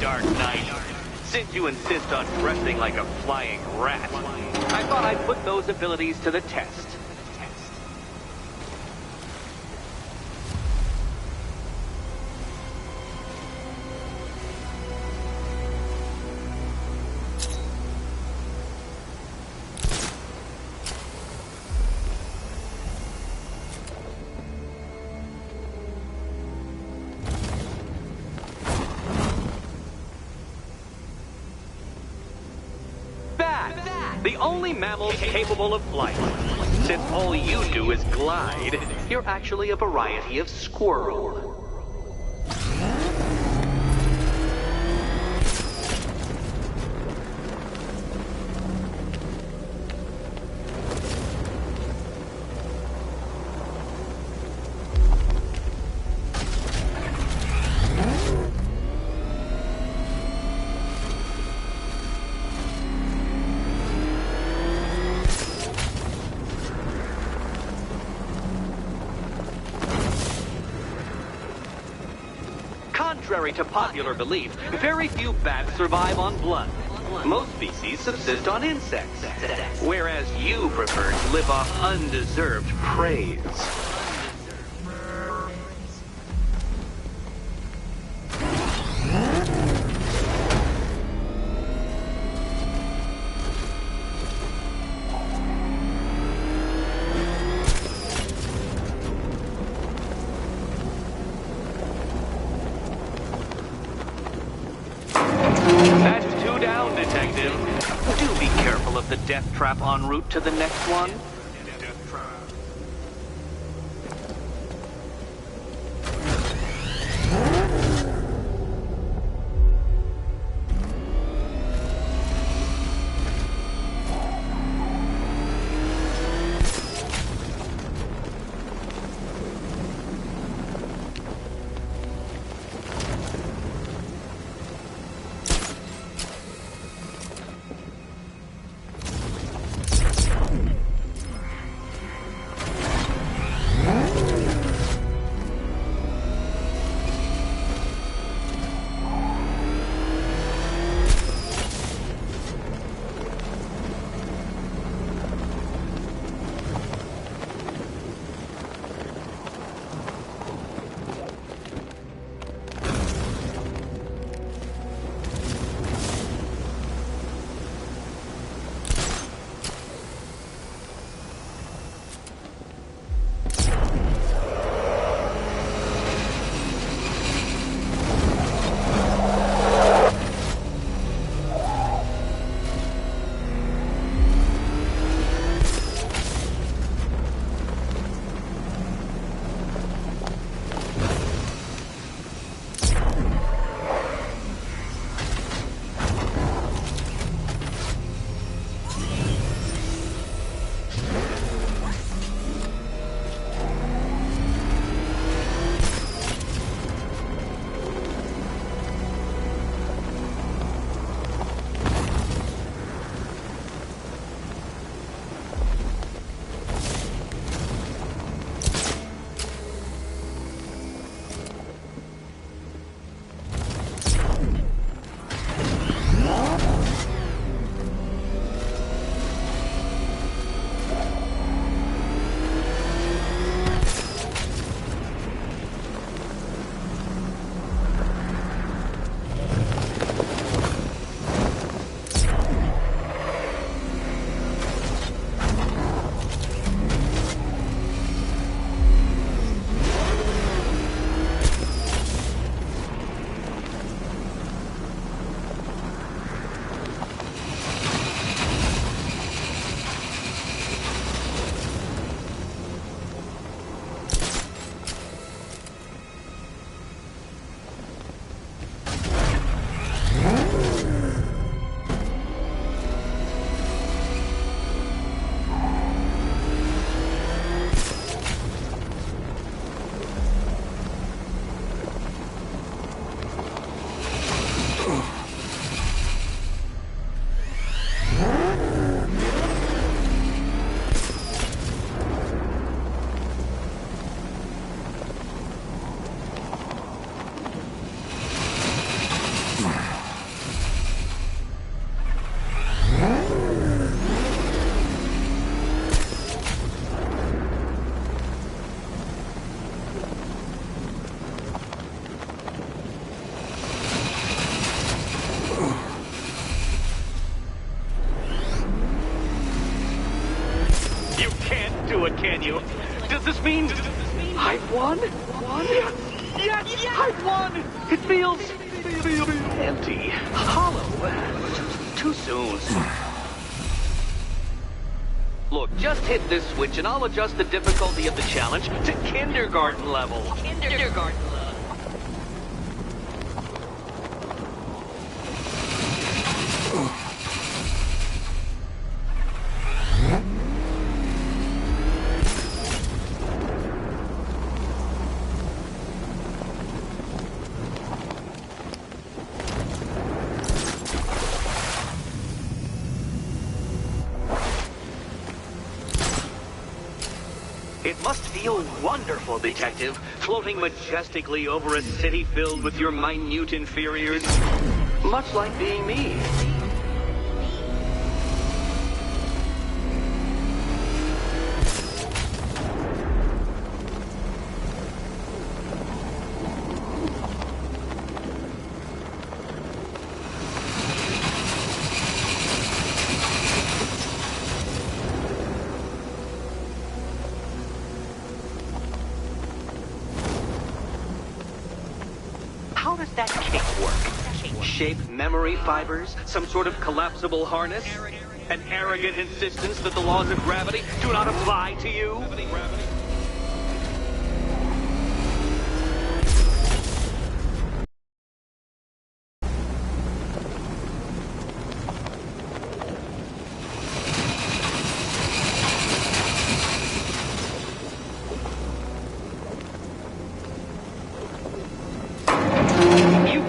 Dark Knight. Since you insist on dressing like a flying rat, I thought I'd put those abilities to the test. The only mammal capable of flight. Since all you do is glide, you're actually a variety of squirrel. Contrary to popular belief, very few bats survive on blood. Most species subsist on insects, whereas you prefer to live off undeserved praise. Do be careful of the death trap en route to the next one. You can't do it, can you? Does this mean I've won? Yes, I've won! It feels empty, hollow, too soon. Look, just hit this switch and I'll adjust the difficulty of the challenge to kindergarten level. Kindergarten level. It must feel wonderful, Detective, floating majestically over a city filled with your minute inferiors. Much like being me. How does that kick work? Shape memory fibers? Some sort of collapsible harness? An arrogant insistence that the laws of gravity do not apply to you?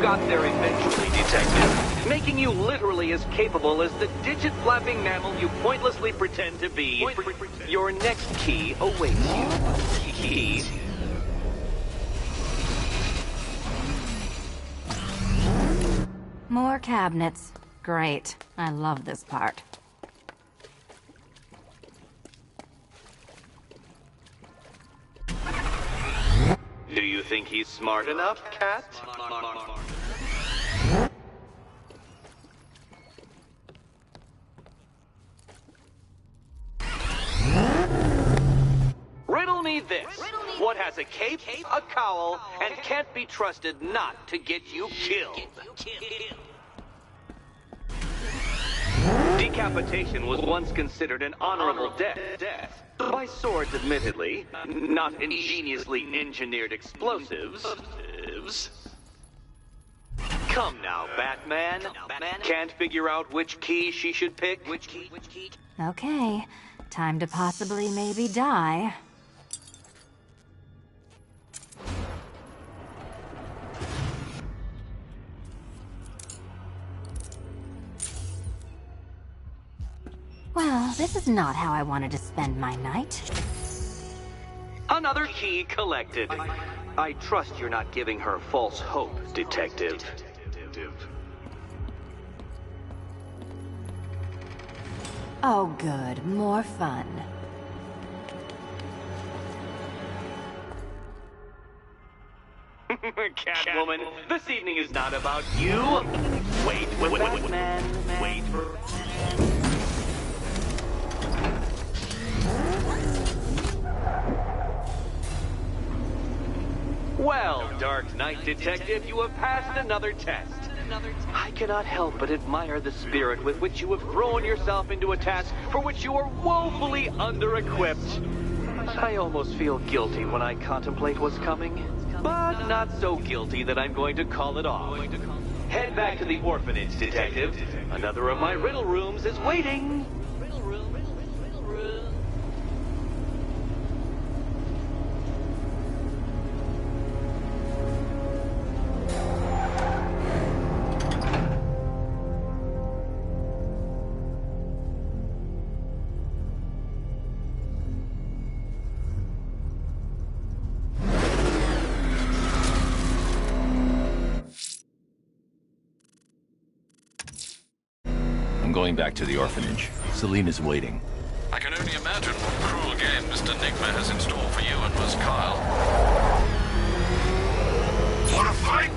Got there eventually, Detective, making you literally as capable as the digit-flapping mammal you pointlessly pretend to be. Your next key awaits you. Key. More cabinets. Great. I love this part. Do you think he's smart enough, Cat? Riddle me this. What has a cape, a cowl, and can't be trusted not to get you killed? Decapitation was once considered an honorable death. By swords, admittedly, not ingeniously engineered explosives. Come now, Batman. Can't figure out which key she should pick? Which key? Okay. Time to possibly maybe die. Well, this is not how I wanted to spend my night. Another key collected. I trust you're not giving her false hope, Detective. Oh, good. More fun. Catwoman, this evening is not about you. Wait, Batman. Wait for... Well, Dark Knight Detective, you have passed another test. I cannot help but admire the spirit with which you have thrown yourself into a task for which you are woefully under-equipped. I almost feel guilty when I contemplate what's coming, but not so guilty that I'm going to call it off. Head back to the orphanage, Detective. Another of my riddle rooms is waiting. I'm going back to the orphanage. Selena's waiting. I can only imagine what cruel game Mr. Nigma has in store for you and Miss Kyle. Wanna fight?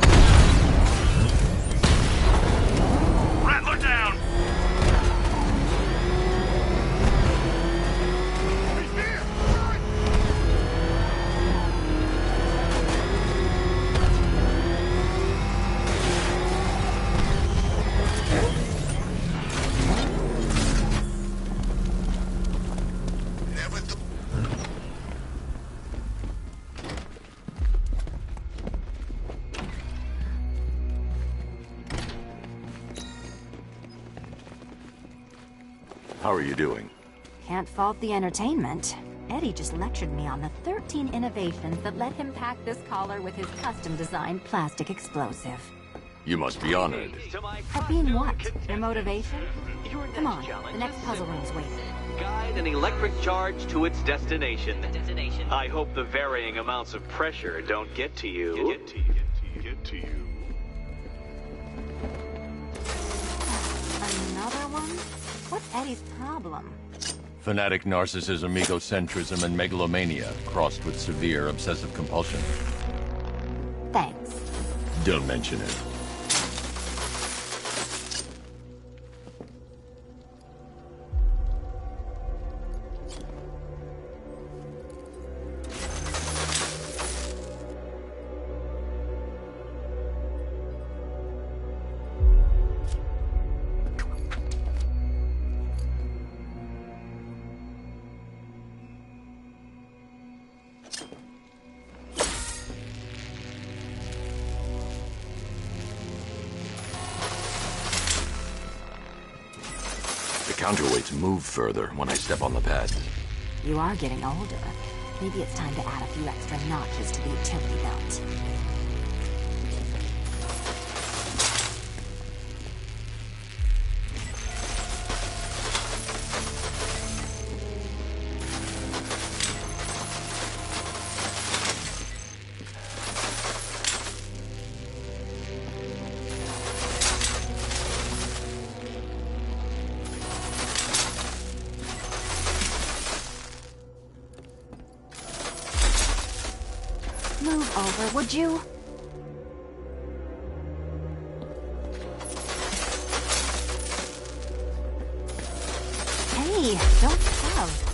Rattler down! How are you doing? Can't fault the entertainment. Eddie just lectured me on the 13 innovations that let him pack this collar with his custom-designed plastic explosive. You must be honored. At being what? Your motivation? Come on, the next puzzle room's waiting. Guide an electric charge to its destination. I hope the varying amounts of pressure don't get to you. Another one? What's Eddie's problem? Fanatic narcissism, egocentrism, and megalomania, crossed with severe obsessive compulsion. Thanks. Don't mention it. The counterweights move further when I step on the pads. You are getting older. Maybe it's time to add a few extra notches to the utility belt. Move over, would you? Hey, don't shove.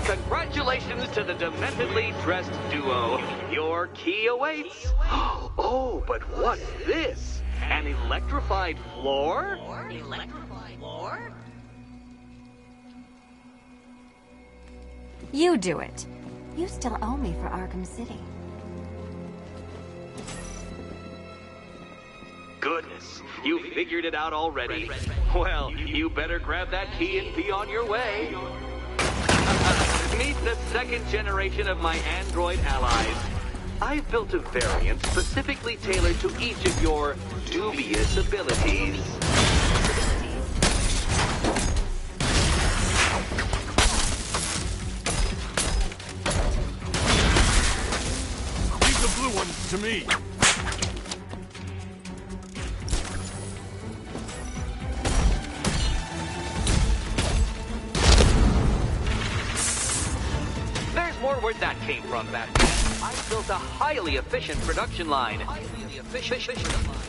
Congratulations to the dementedly dressed duo. Your key awaits. Oh, but what's this? An electrified floor? Electrified floor? You do it. You still owe me for Arkham City. Goodness, you figured it out already. Well, you better grab that key and be on your way. Meet the second generation of my android allies. I've built a variant specifically tailored to each of your dubious abilities. other one's to me. There's more where that came from, Batman. I built a highly efficient production line. Highly efficient line.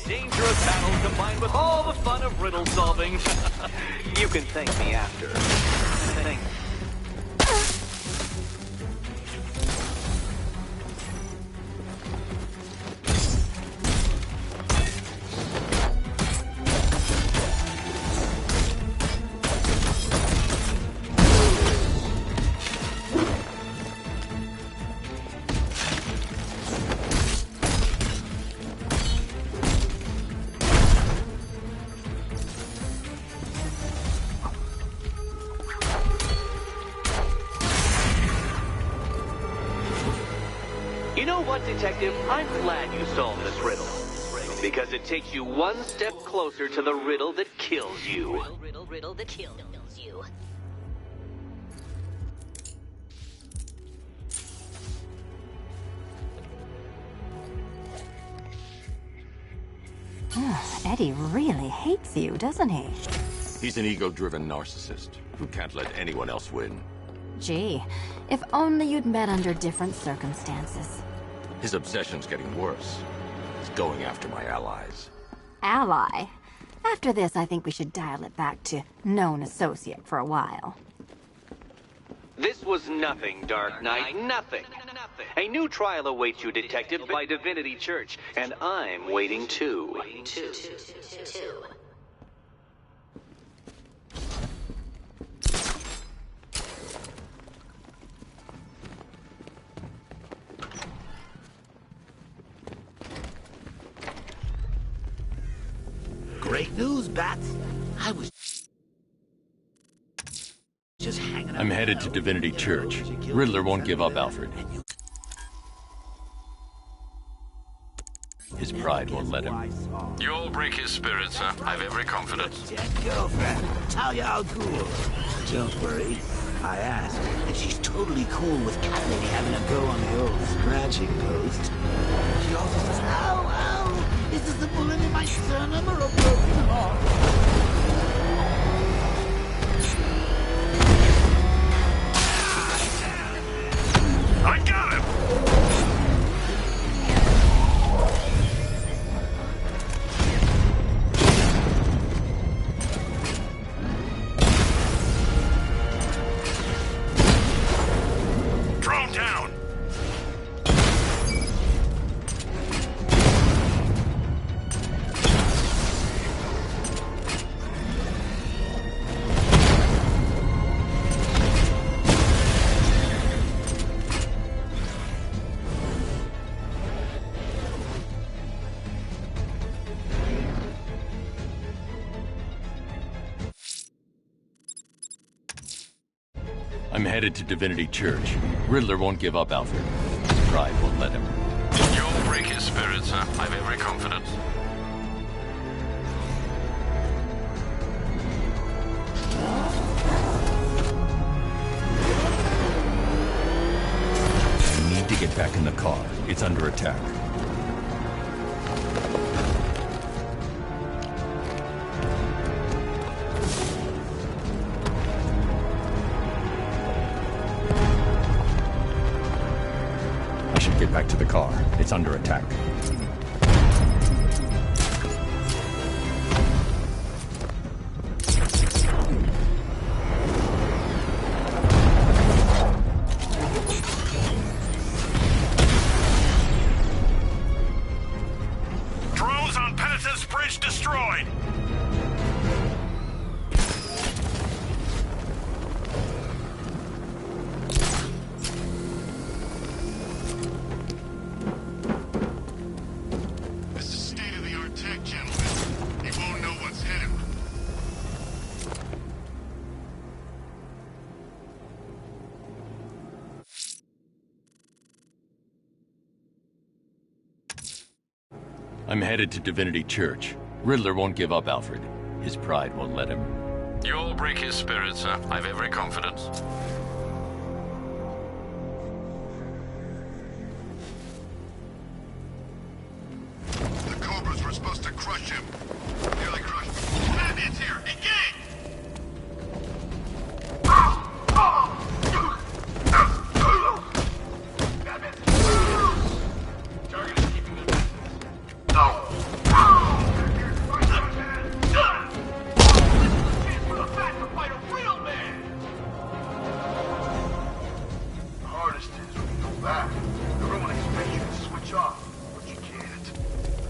Dangerous battle combined with all the fun of riddle solving. You can thank me after. Thank You know what, Detective? I'm glad you solved this riddle. Because it takes you one step closer to the riddle that kills you. Riddle that kills you. Eddie really hates you, doesn't he? He's an ego-driven narcissist who can't let anyone else win. Gee, if only you'd met under different circumstances. His obsession's getting worse. He's going after my allies. Ally? After this, I think we should dial it back to known associate for a while. This was nothing, Dark Knight. Nothing. A new trial awaits you, Detective, by Divinity Church. And I'm waiting too. Great news, Bats. I was just hanging out. I'm headed to Divinity Church. Riddler won't give up, Alfred. His pride won't let him. You'll break his spirit, sir. I've every confidence. Dead girlfriend, Talia al Ghul. Don't worry. I asked, and she's totally cool with Catwoman having a go on the old scratching post. She also says, ow, ow, is this a bullet in my sternum or a broken heart? I got him! Drone down! I'm headed to Divinity Church. Riddler won't give up, Alfred. His pride won't let him. You'll break his spirit, sir. I've every confidence. I need to get back in the car. It's under attack. Get back to the car. It's under attack. Drones on Penitence Bridge destroyed! This is state-of-the-art tech, gentlemen. It I'm headed to Divinity Church. Riddler won't give up, Alfred. His pride won't let him. You'll break his spirit, sir. I've every confidence. The Cobras were supposed to crush him. Nearly crushed him. Batman's here! Engage! Target is keeping them. The hardest is when you go back. Everyone expects you to switch off, but you can't.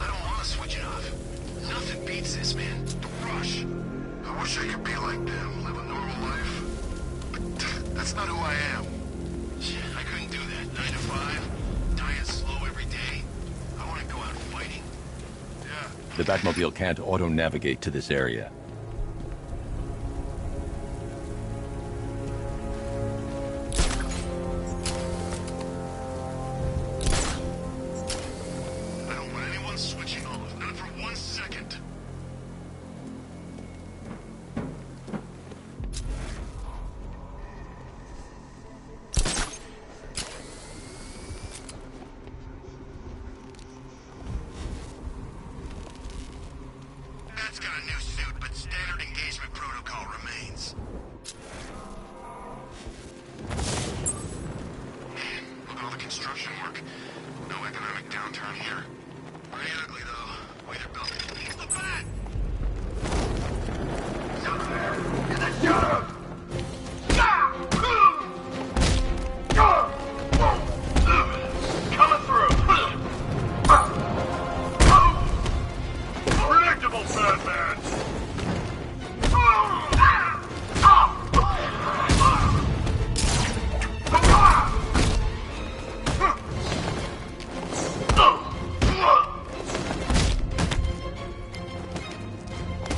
I don't want to switch it off. Nothing beats this, man. The rush. I wish I could be like them, live a normal life. But that's not who I am. I couldn't do that. 9 to 5, dying slow every day. I want to go out fighting. Yeah. The Batmobile can't auto-navigate to this area. I don't want anyone switching off. Not for 1 second. That's got a new suit, but standard engagement protocol remains. Man, look at all the construction work. No economic downturn here. Pretty ugly, though. Way they're built. He's the bat! He's up there! In the shadows! Coming through! Predictable, Batman!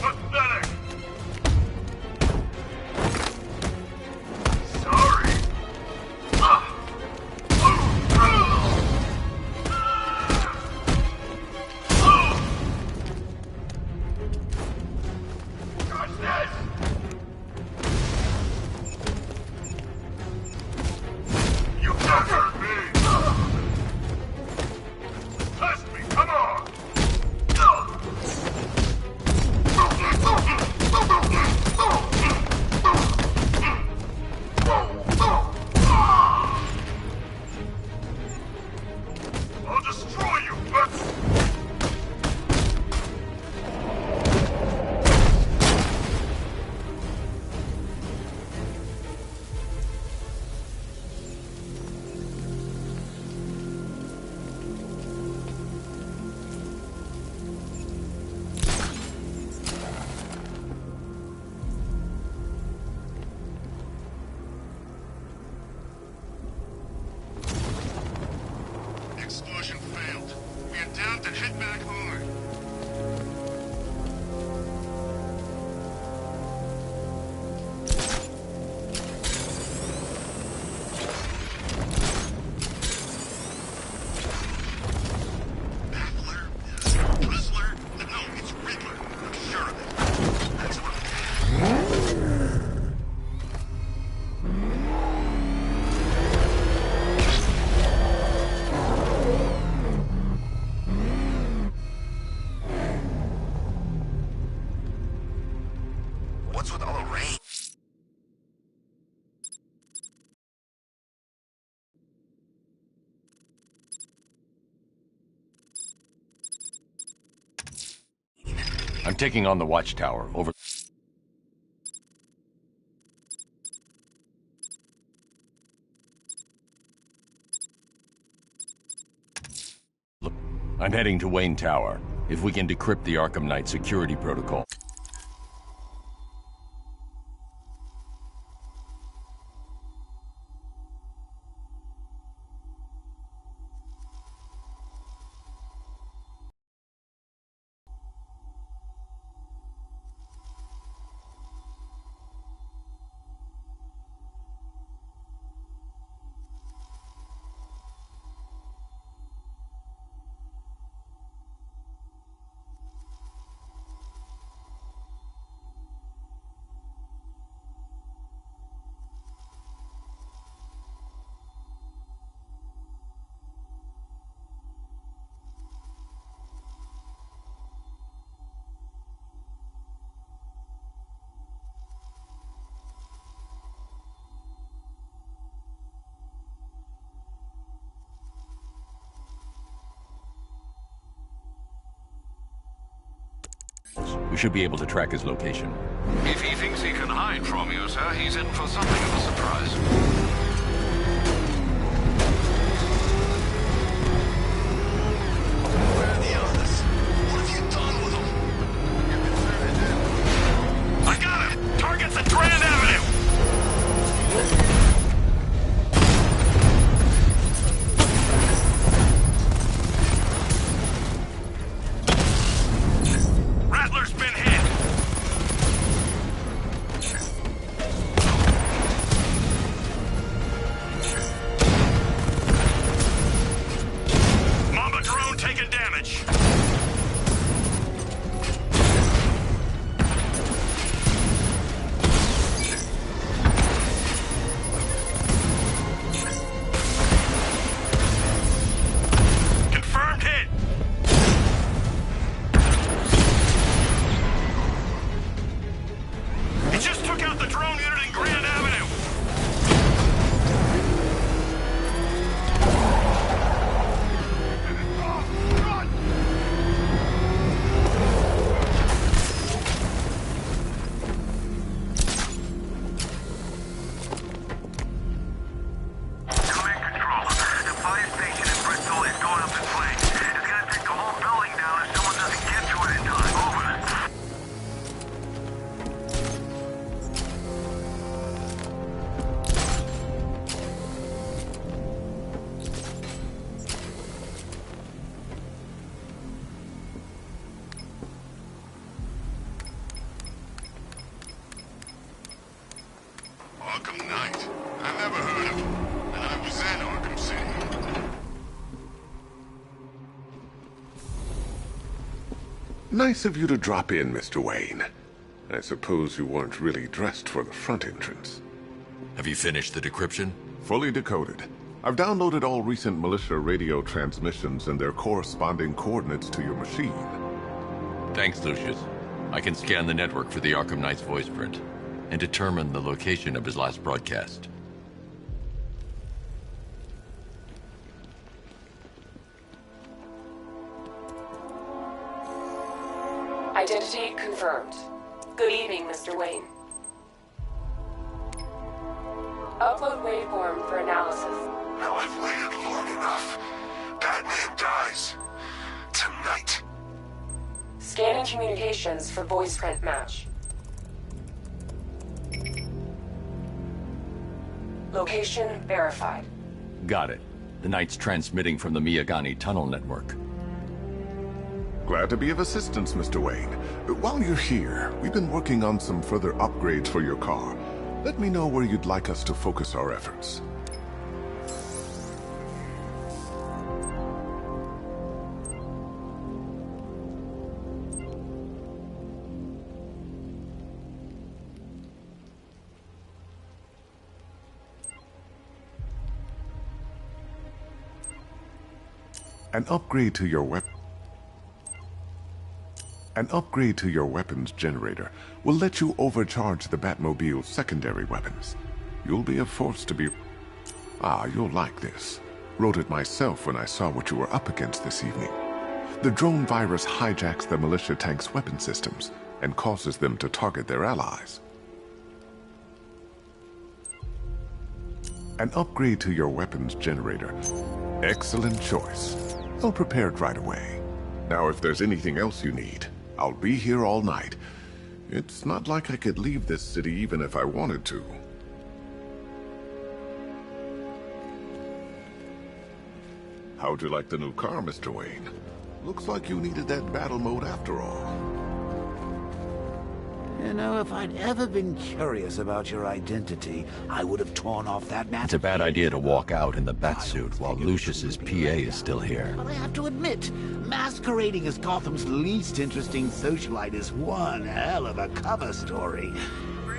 Pathetic! Sorry! Watch this! You can't hurt me! Test me, come on! I'll destroy you, but... Explosion failed. We adapt and head back hard. Baffler? Twizzler? No, it's Riddler. I'm sure of it. That's what What's with all the rain? I'm taking on the watchtower. Over. Look, I'm heading to Wayne Tower. If we can decrypt the Arkham Knight security protocol. We should be able to track his location. If he thinks he can hide from you, sir, he's in for something of a surprise. Arkham Knight? I never heard of him, and I was in Arkham City. Nice of you to drop in, Mr. Wayne. I suppose you weren't really dressed for the front entrance. Have you finished the decryption? Fully decoded. I've downloaded all recent militia radio transmissions and their corresponding coordinates to your machine. Thanks, Lucius. I can scan the network for the Arkham Knight's voice print and determine the location of his last broadcast. Identity confirmed. Good evening, Mr. Wayne. Upload waveform for analysis. Now I've waited long enough. Batman dies. Tonight. Scanning communications for voice print match. Location verified. Got it. The Knight's transmitting from the Miyagani tunnel network. Glad to be of assistance, Mr. Wayne. While you're here, we've been working on some further upgrades for your car. Let me know where you'd like us to focus our efforts. An upgrade to your weapons generator will let you overcharge the Batmobile's secondary weapons. You'll be a force to be... Ah, you'll like this. Wrote it myself when I saw what you were up against this evening. The drone virus hijacks the militia tank's weapon systems and causes them to target their allies. An upgrade to your weapons generator. Excellent choice. I'll prepare it right away. Now, if there's anything else you need, I'll be here all night. It's not like I could leave this city even if I wanted to. How'd you like the new car, Mr. Wayne? Looks like you needed that battle mode after all. You know, if I'd ever been curious about your identity, I would have torn off that mask. It's a bad idea to walk out in the Batsuit while Lucius's PA is still here. But I have to admit, masquerading as Gotham's least interesting socialite is one hell of a cover story.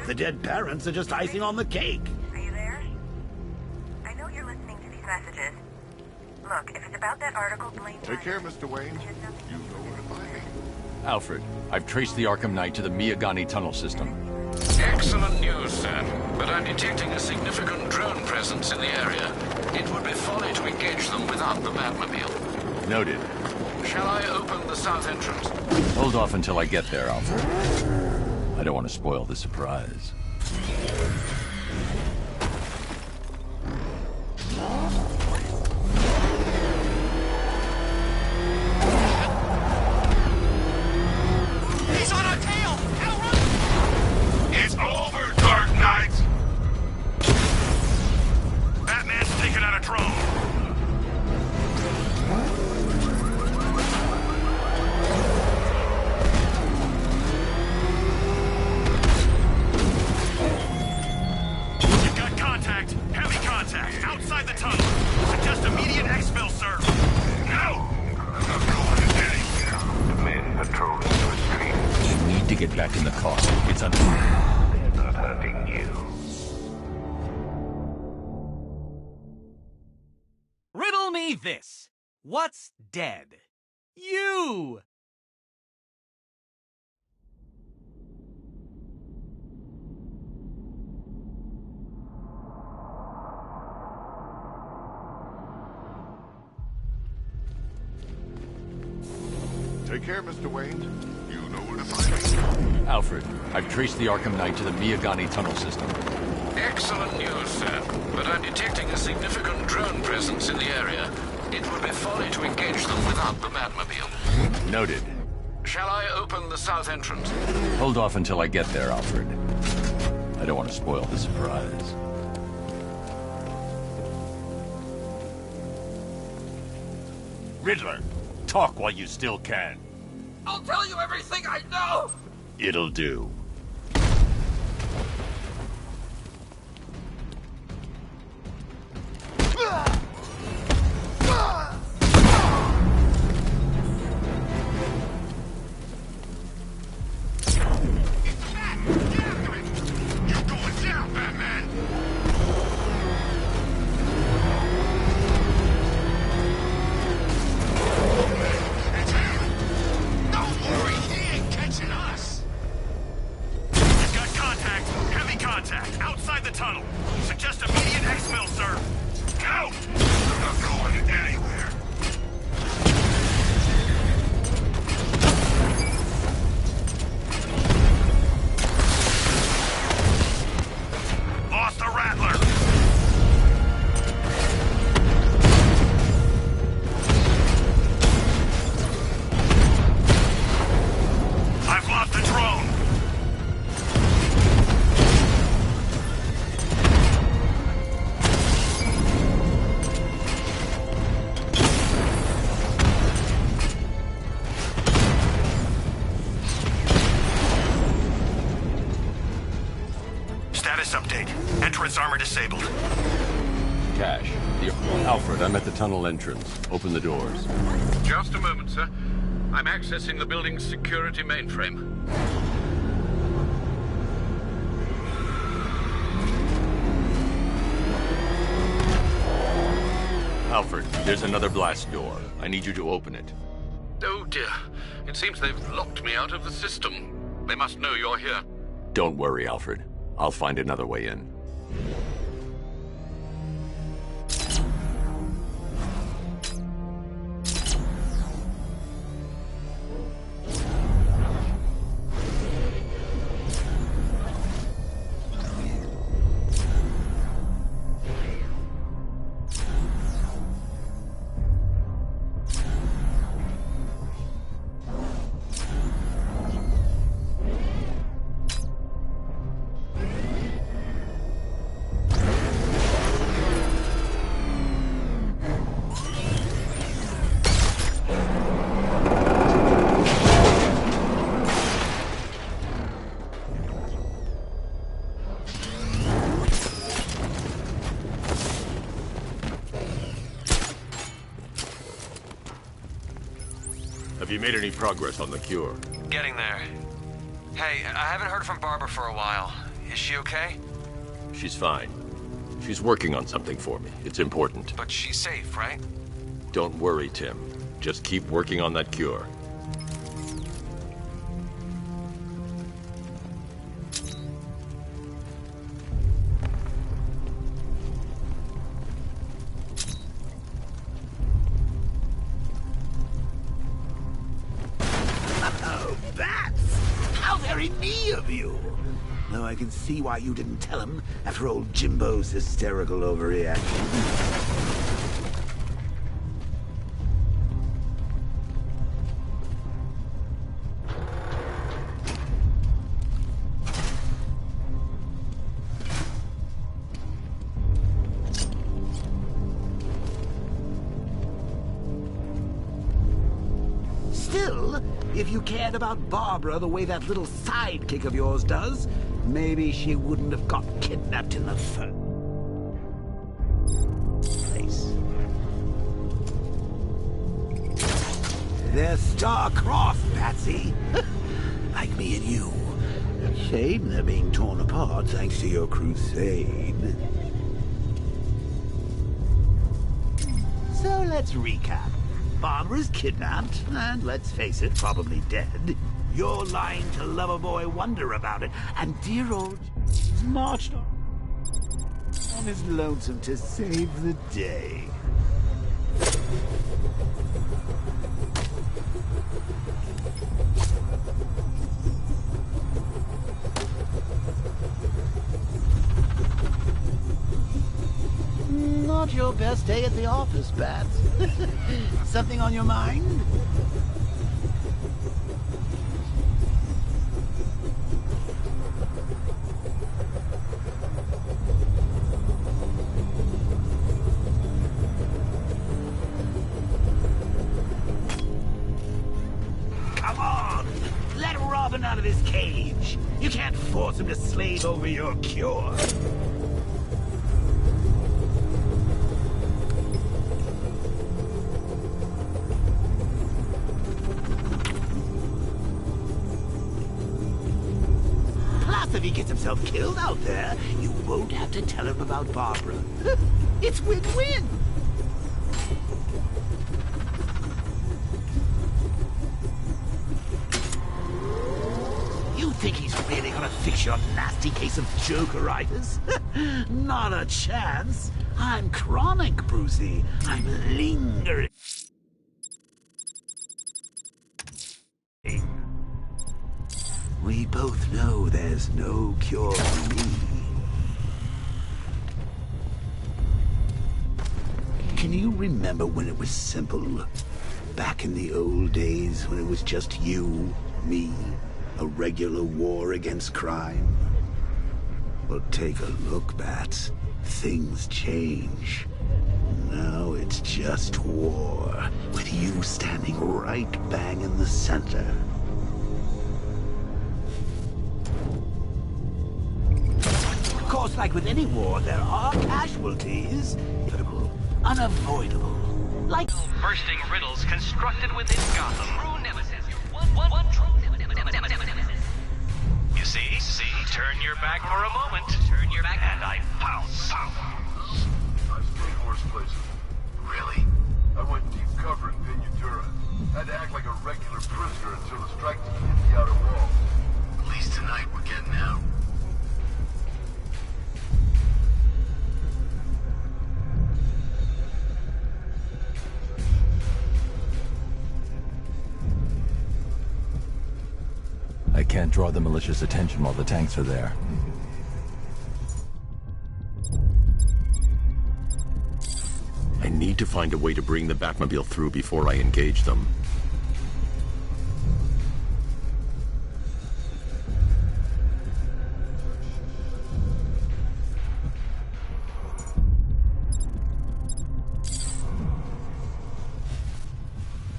The dead parents are just icing on the cake. Are you there? I know you're listening to these messages. Look, if it's about that article, blame Take care, Mr. Wayne. You know where to find me. Alfred, I've traced the Arkham Knight to the Miyagani tunnel system. Excellent news, sir. But I'm detecting a significant drone presence in the area. It would be folly to engage them without the Batmobile. Noted. Shall I open the south entrance? Hold off until I get there, Alfred. I don't want to spoil the surprise. He's on our tail! Outrun! It's over, Dark Knight! Batman's taking out a drone. You've got contact. Heavy contact. Outside the tunnel. Suggest immediate exfil, sir. No! I'm not going anywhere. The men patrolling your streets. You need to get back in the car. It's under... They're not hunting you. Riddle me this. What's dead? You! Take care, Mr. Wayne. You know where to find me. Alfred, I've traced the Arkham Knight to the Miyagani tunnel system. Excellent news, sir. But I'm detecting a significant drone presence in the area. It would be folly to engage them without the Batmobile. Noted. Shall I open the south entrance? Hold off until I get there, Alfred. I don't want to spoil the surprise. Riddler, talk while you still can. I'll tell you everything I know! It'll do. You're going down, Batman! It's him! Don't worry, he ain't catching us! We've got contact. Heavy contact. Outside the tunnel. Suggest immediate exfil, sir. Go! I'm not going anywhere. Lost the Rattler! I've lost the drone! Status update. Entrance armor disabled. Cash. Alfred, I'm at the tunnel entrance. Open the doors. Just a moment, sir. I'm accessing the building's security mainframe. Alfred, there's another blast door. I need you to open it. Oh dear. It seems they've locked me out of the system. They must know you're here. Don't worry, Alfred. I'll find another way in. Have you made any progress on the cure? Getting there. Hey, I haven't heard from Barbara for a while. Is she okay? She's fine. She's working on something for me. It's important. But she's safe, right? Don't worry, Tim. Just keep working on that cure. very me of you. Though I can see why you didn't tell him after old Jimbo's hysterical overreaction. Still, if you cared about Barbara the way that little sidekick of yours does, maybe she wouldn't have got kidnapped in the first place. They're star-crossed, Patsy. Like me and you. Shame they're being torn apart thanks to your crusade. So let's recap. Barbara's kidnapped, and let's face it, probably dead. You're lying to Loverboy Wonder about it, and dear old marched on his lonesome to save the day. Not your best day at the office, Bats. Something on your mind? Come on! Let Robin out of his cage! You can't force him to slave over your cure! If he gets himself killed out there, you won't have to tell him about Barbara. It's win-win! You think he's really gonna fix your nasty case of Jokeritis? Not a chance. I'm chronic, Brucey. I'm lingering. We both know there's no cure for me. Can you remember when it was simple? Back in the old days when it was just you, me, a regular war against crime? Well, take a look, Bats. Things change. Now it's just war, with you standing right bang in the center. Of course, like with any war, there are casualties. Inevitable, unavoidable. Like bursting riddles constructed within Gotham. True nemesis. One true nemesis. You see? Turn your back for a moment. Turn your back. And I pounce. I stayed worse places. Really? I went deep cover in Pinadura. Had to act like a regular prisoner until the strike team hit the outer wall. At least tonight we're getting out. I can't draw the malicious attention while the tanks are there. I need to find a way to bring the Batmobile through before I engage them.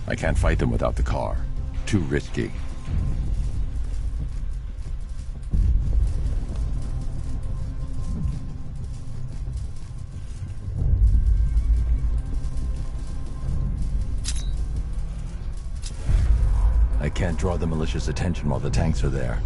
I can't fight them without the car. Too risky. I can't draw the malicious attention while the tanks are there.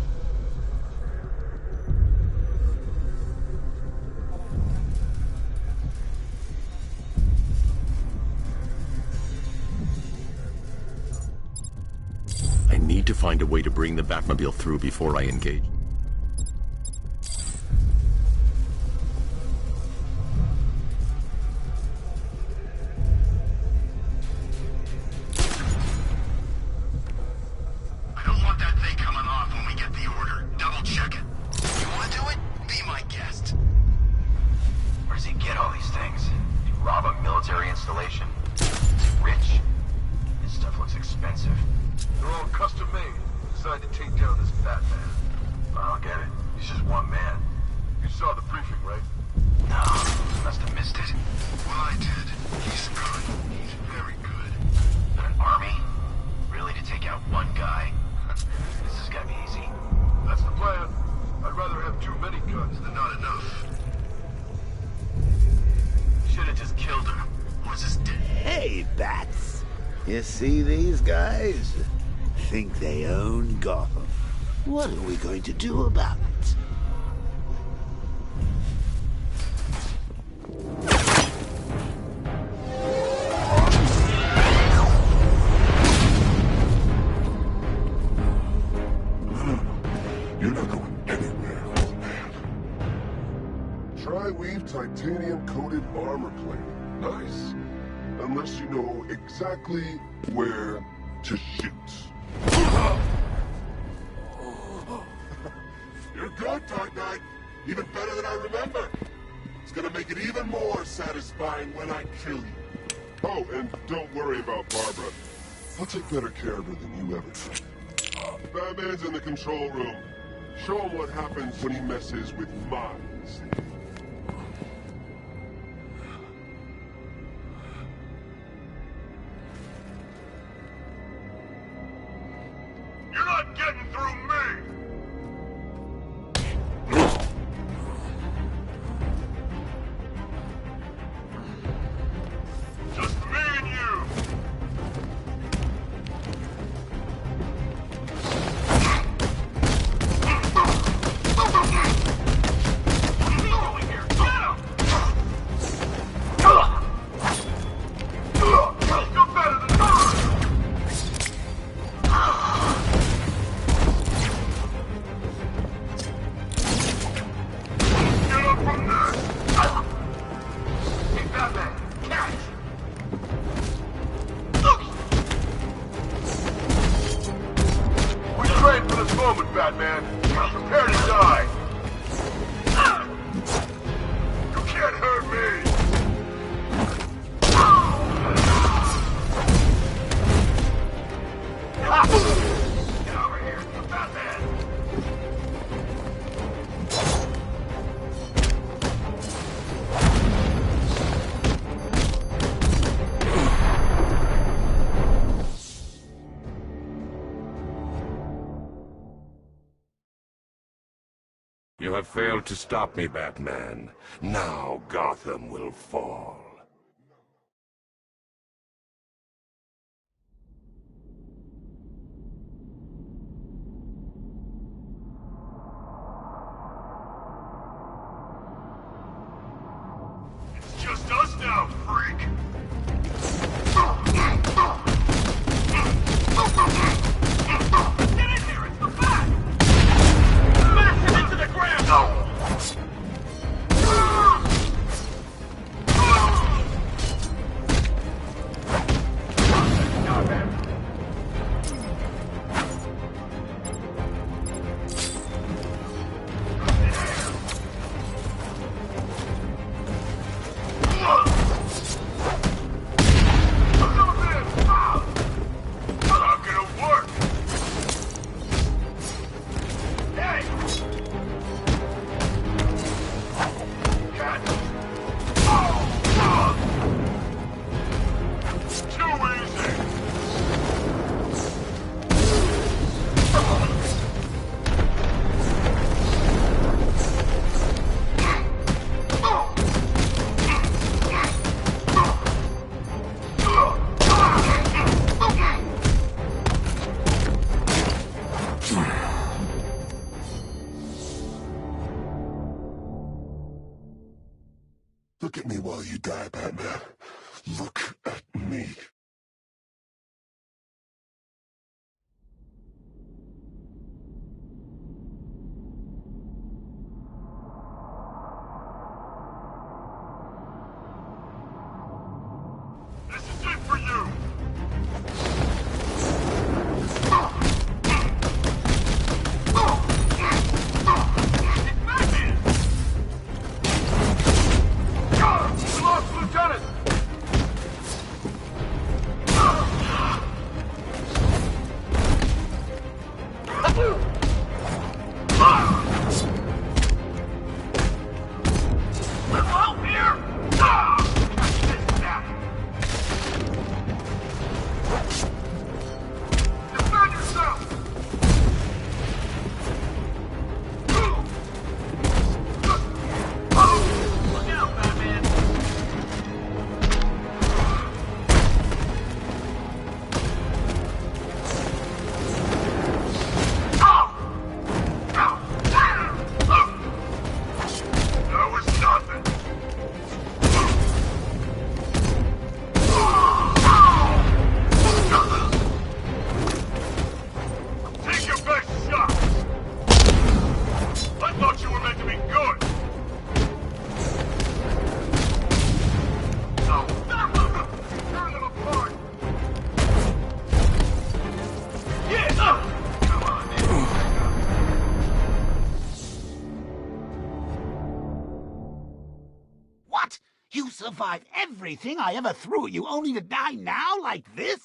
I need to find a way to bring the Batmobile through before I engage. I don't want that thing coming off when we get the order. You see these guys? Think they own Gotham. What are we going to do about it? You're not going anywhere, old man. Tri-weave titanium-coated armor plate. Nice. Unless you know exactly where to shoot. You're good, Dark Knight. Even better than I remember. It's gonna make it even more satisfying when I kill you. Oh, and don't worry about Barbara. I'll take better care of her than you ever did. Batman's in the control room. Show him what happens when he messes with minds. You're not getting through me! Just me and you! Batman. Prepare to die. You can't hurt me. Get over here, Batman. You have failed to stop me, Batman. Now Gotham will fall. It's just us now, freak. Get in here, it's the Bat! Smash him into the ground! No! Look at me while you die, Batman. Look at me. This is it for you! survived everything I ever threw at you only to die now like this?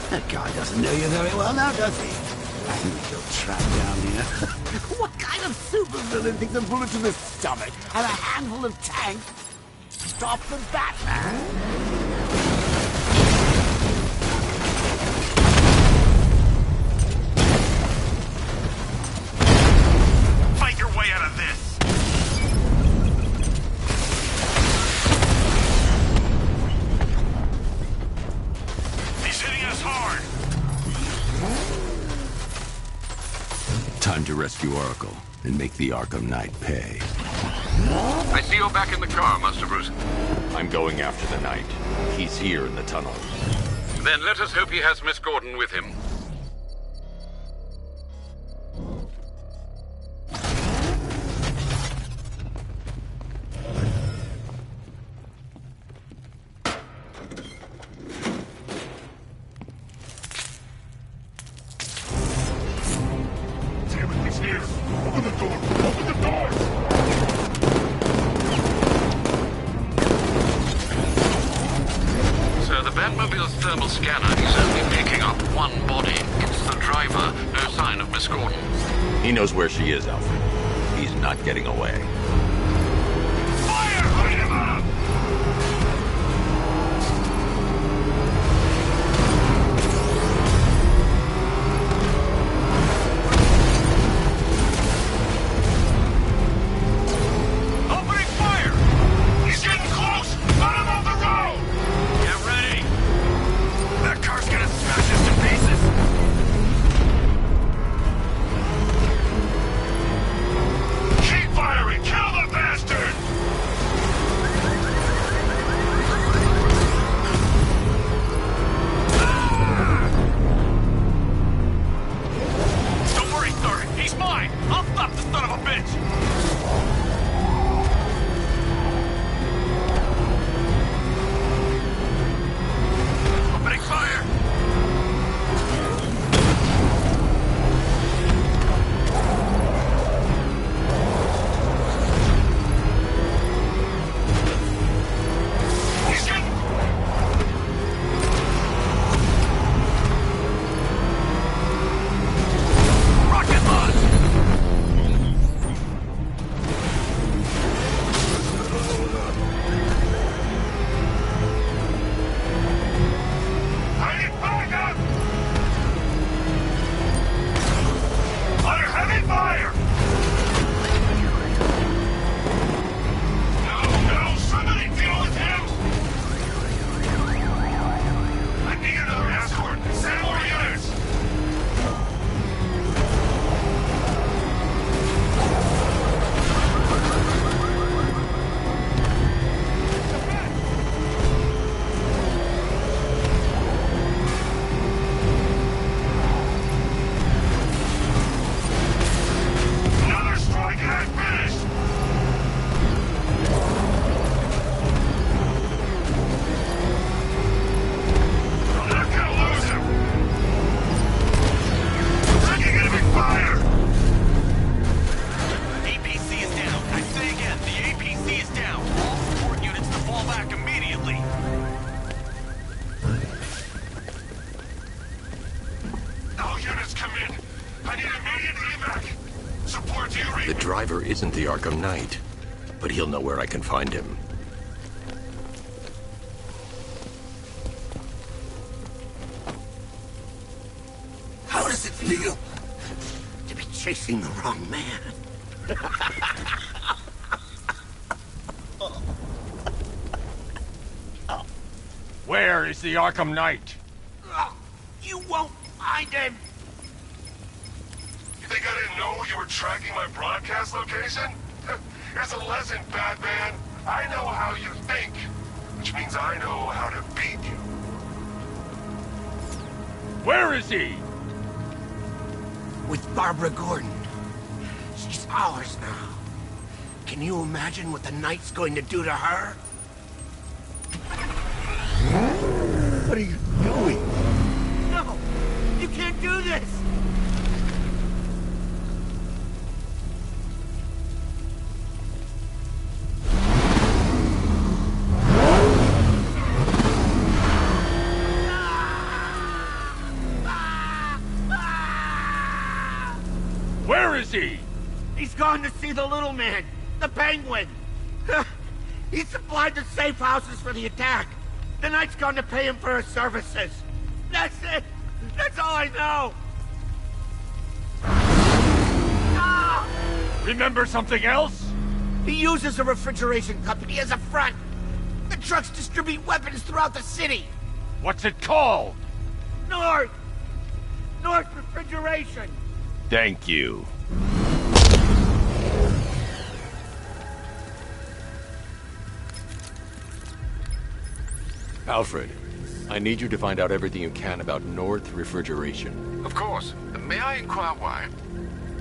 That guy doesn't know you very well now, does he? I think you're trapped down here. What kind of supervillain thinks a bullet to the stomach and a handful of tanks stop the Batman? Time to rescue Oracle and make the Arkham Knight pay. I see you're back in the car, Master Bruce. I'm going after the Knight. He's here in the tunnel. Then let us hope he has Miss Gordon with him. Batmobile's thermal scanner is only picking up one body. It's the driver. No sign of Miss Gordon. He knows where she is, Alfred. He's not getting away. Fire! Light him up! Opening fire! He's getting close! Let him off the road! Get ready! That car's gonna smash us to pieces! Keep firing! Kill them! come in. I need immediate evac. Support you, The driver isn't the Arkham Knight, but he'll know where I can find him. How does it feel to be chasing the wrong man? Where is the Arkham Knight? You won't find him! You think I didn't know you were tracking my broadcast location? Here's a lesson, Batman. I know how you think, which means I know how to beat you. Where is he? With Barbara Gordon. She's ours now. Can you imagine what the Knight's going to do to her? What are you doing? No! You can't do this! Where is he? He's gone to see the little man, the Penguin. He supplied the safe houses for the attack. The Knight's gone to pay him for his services. That's it. That's all I know. Remember something else? He uses a refrigeration company as a front. The trucks distribute weapons throughout the city. What's it called? North Refrigeration. Thank you. Alfred, I need you to find out everything you can about North Refrigeration. Of course. May I inquire why?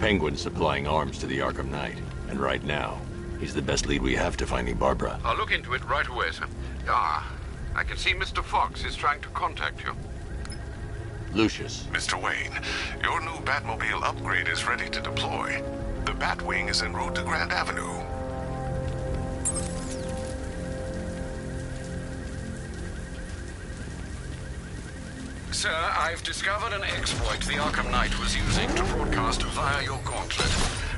Penguin's supplying arms to the Arkham Knight, and right now, he's the best lead we have to finding Barbara. I'll look into it right away, sir. I can see Mr. Fox is trying to contact you. Lucius. Mr. Wayne, your new Batmobile upgrade is ready to deploy. The Batwing is en route to Grand Avenue. Sir, I've discovered an exploit the Arkham Knight was using to broadcast via your gauntlet.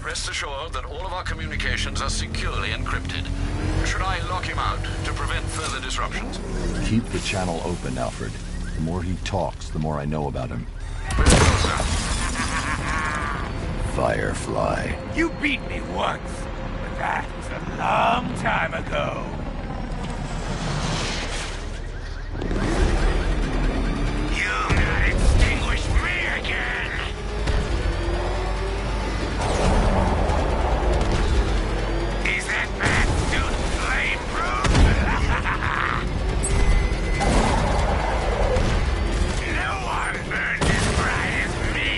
Rest assured that all of our communications are securely encrypted. Should I lock him out to prevent further disruptions? Keep the channel open, Alfred. The more he talks, the more I know about him. Firefly. You beat me once, but that was a long time ago. You'll not extinguish me again! Is that bat suit flame-proof? No one burns as bright as me!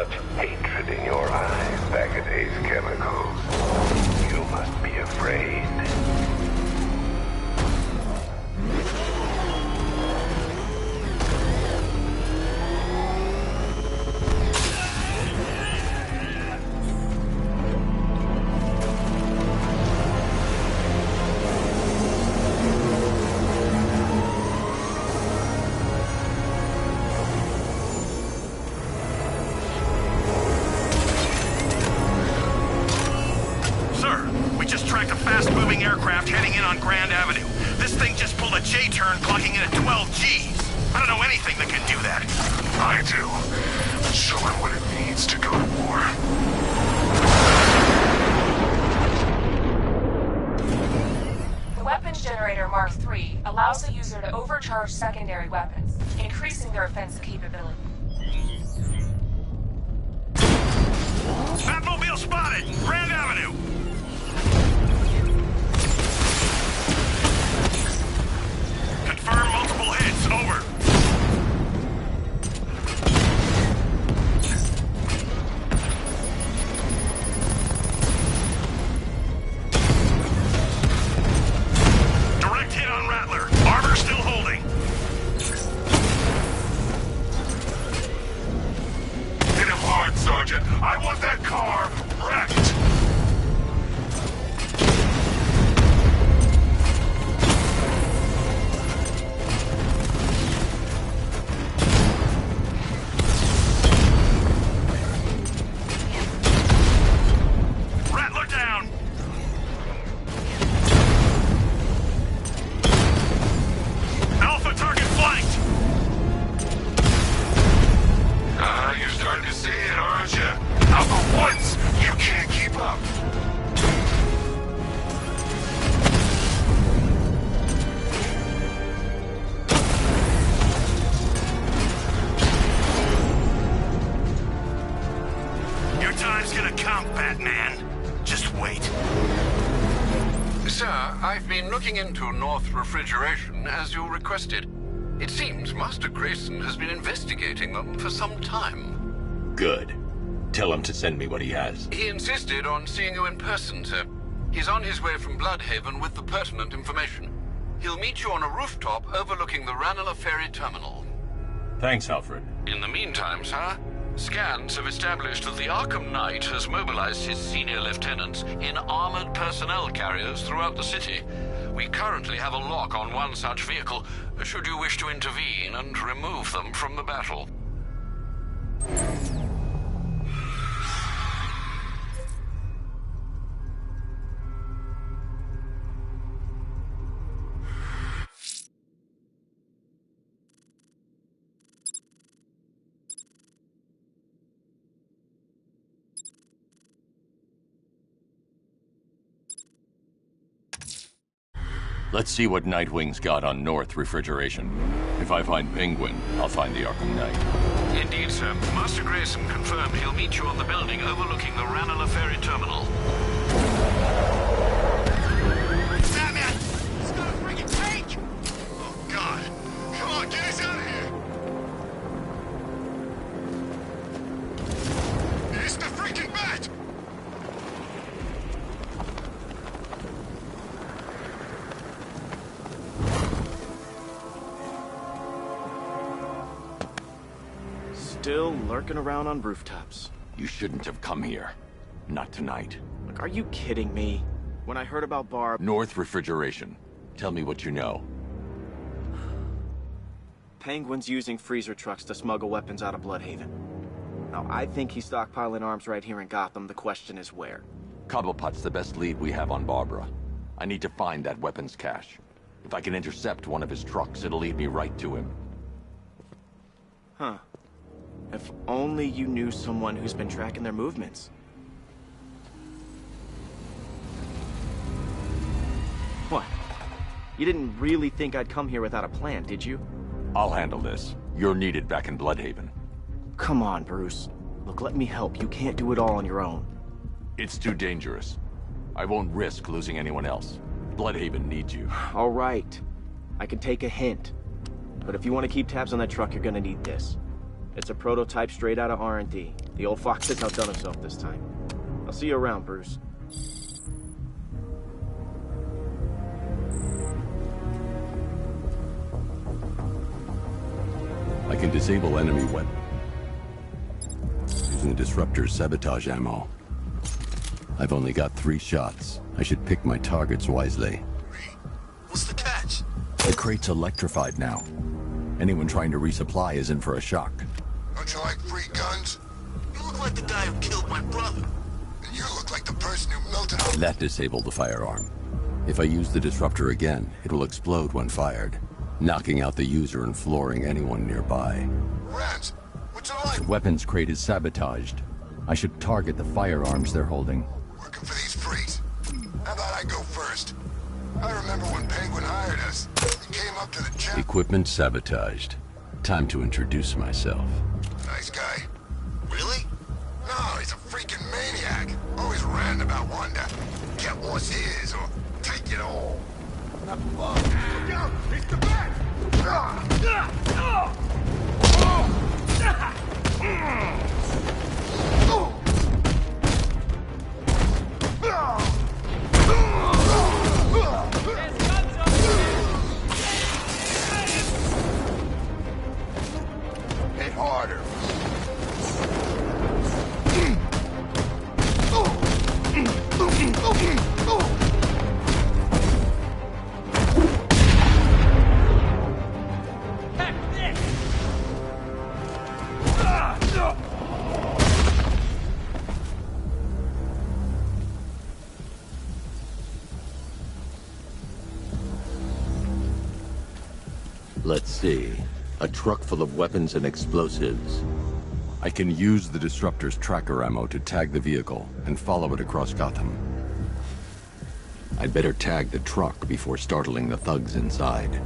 such hatred in your eyes, Bagada's chemicals. You must be afraid. Aircraft heading in on Grand Avenue. This thing just pulled a J-turn, clocking in at 12 Gs. I don't know anything that can do that. I do. Let's show it what it means to go to war. The weapons generator Mark III allows the user to overcharge secondary weapons, increasing their offensive capability. Batmobile spotted! Grand Avenue! Confirm multiple hits. Over. Direct hit on Rattler. Armor still holding. Hit him hard, Sergeant. I want that car wrecked. Into North Refrigeration as you requested. It seems Master Grayson has been investigating them for some time. Good. Tell him to send me what he has. He insisted on seeing you in person, sir. He's on his way from Bloodhaven with the pertinent information. He'll meet you on a rooftop overlooking the Ranelagh Ferry Terminal. Thanks, Alfred. In the meantime, sir, scans have established that the Arkham Knight has mobilized his senior lieutenants in armored personnel carriers throughout the city. We currently have a lock on one such vehicle, should you wish to intervene and remove them from the battle. Let's see what Nightwing's got on North Refrigeration. If I find Penguin, I'll find the Arkham Knight. Indeed, sir. Master Grayson confirmed he'll meet you on the building overlooking the Ranelagh Ferry Terminal. Batman! It's got a freaking tank! Oh, God. Come on, get us out of here! It's the freaking Bat! Still lurking around on rooftops. You shouldn't have come here. Not tonight. Look, are you kidding me? When I heard about Barb... North Refrigeration. Tell me what you know. Penguin's using freezer trucks to smuggle weapons out of Bloodhaven. Now, I think he's stockpiling arms right here in Gotham. The question is where. Cobblepot's the best lead we have on Barbara. I need to find that weapons cache. If I can intercept one of his trucks, it'll lead me right to him. Huh. If only you knew someone who's been tracking their movements. What? You didn't really think I'd come here without a plan, did you? I'll handle this. You're needed back in Bloodhaven. Come on, Bruce. Look, let me help. You can't do it all on your own. It's too dangerous. I won't risk losing anyone else. Bloodhaven needs you. All right. I can take a hint. But if you want to keep tabs on that truck, you're gonna need this. It's a prototype straight out of R&D. The old fox has outdone himself this time. I'll see you around, Bruce. I can disable enemy weapons using the disruptor's sabotage ammo. I've only got 3 shots. I should pick my targets wisely. What's the catch? The crate's electrified now. Anyone trying to resupply is in for a shock. Don't you like free guns? You look like the guy who killed my brother. And you look like the person who melted up. That disabled the firearm. If I use the disruptor again, it will explode when fired, knocking out the user and flooring anyone nearby. Rams, what's it like? The weapons crate is sabotaged. I should target the firearms they're holding. Working for these freaks. How about I go first? I remember when Penguin hired us. He came up to the chat. Equipment sabotaged. Time to introduce myself. Nice guy. Really? No, he's a freaking maniac. Always ranting about wanting to get what's his or take it all. Not fun. Look out! It's the bat! Hit harder. Let's see. A truck full of weapons and explosives. I can use the disruptor's tracker ammo to tag the vehicle and follow it across Gotham. I'd better tag the truck before startling the thugs inside.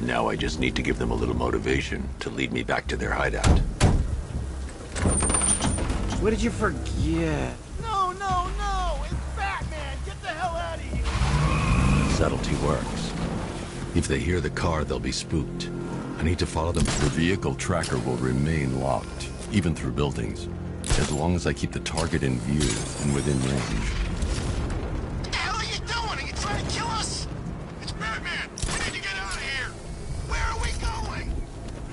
Now I just need to give them a little motivation to lead me back to their hideout. What did you forget? No, no, no! It's Batman! Get the hell out of here! Subtlety works. If they hear the car, they'll be spooked. I need to follow them. The vehicle tracker will remain locked, even through buildings, as long as I keep the target in view and within range. What the hell are you doing? Are you trying to kill us? It's Batman! We need to get out of here! Where are we going?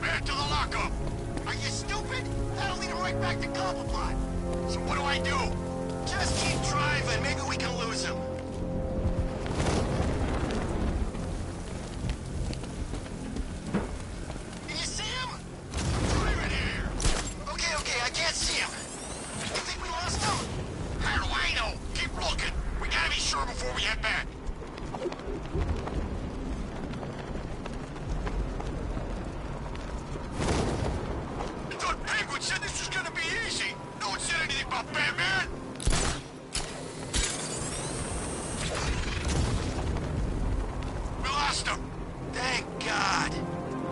Back to the lockup! Are you stupid? That'll lead him right back to Cobblepot. So what do I do? Just keep driving. Maybe we can lose him. Can you see him? Driving here. Okay, I can't see him. You think we lost him? How do I know? Keep looking. We gotta be sure before we head back. I thought Penguin said this was gonna be easy. No one said anything about Batman. We lost him. Thank God.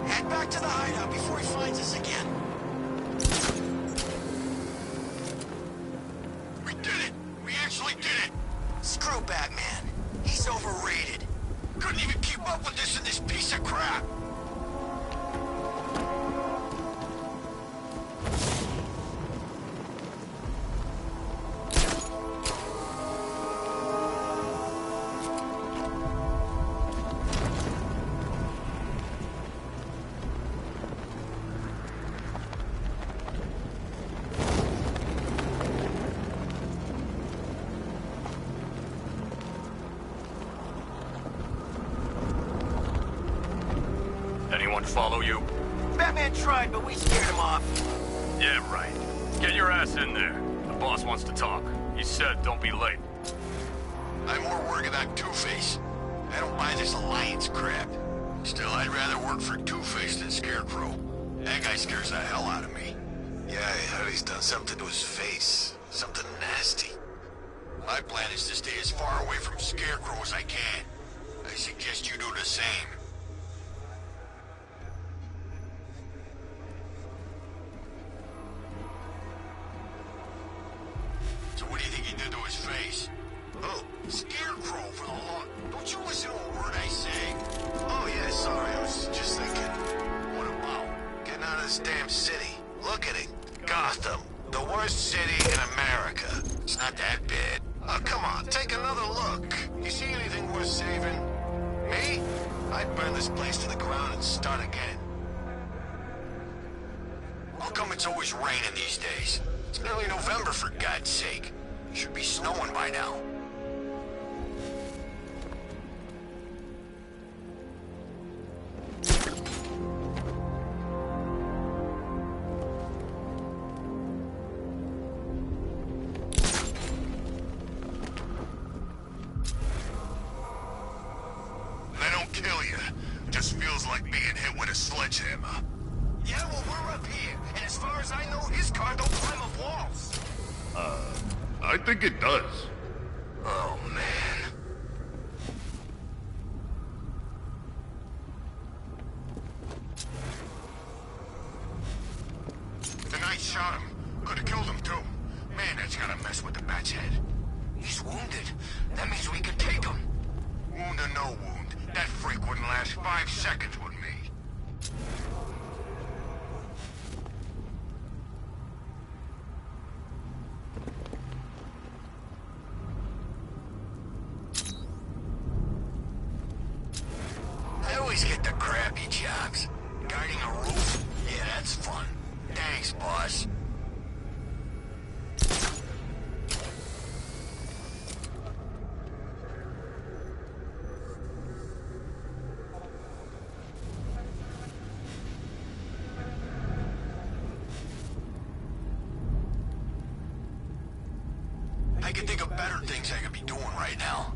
Head back to the hideout before he finds us again. We did it. We actually did it. Screw Batman. He's overrated. Couldn't even keep up with this in this piece of crap. Anyone follow you? Batman tried, but we scared him off. Yeah, right. Get your ass in there. The boss wants to talk. He said don't be late. I'm more worried about Two-Face. I don't buy this alliance crap. Still, I'd rather work for Two-Face than Scarecrow. That guy scares the hell out of me. Yeah, I heard he's done something to his face. Something nasty. My plan is to stay as far away from Scarecrow as I can. I suggest you do the same. So what do you think he did to his face? Oh, Scarecrow for the law. Don't you listen to a word I say? Oh, yeah, sorry. I was just thinking. What about getting out of this damn city? Look at it. Gotham. The worst city in America. It's not that bad. Oh, come on. Take another look. You see anything worth saving? Me? I'd burn this place to the ground and start again. How come it's always raining these days? It's nearly November, for God's sake. It should be snowing by now. They don't kill you. Just feels like being hit with a sledgehammer. Yeah, well, we're up here, and as far as I know, his car don't climb up walls. I think it does. Oh, man. The knight shot him. Could have killed him, too. Man, that's gotta mess with the bat's head. He's wounded. That means we could take him. Wound or no wound, that freak wouldn't last 5 seconds with me. I always get the crappy jobs. Guarding a roof? Yeah, that's fun. Thanks, boss. I can think of better things I could be doing right now.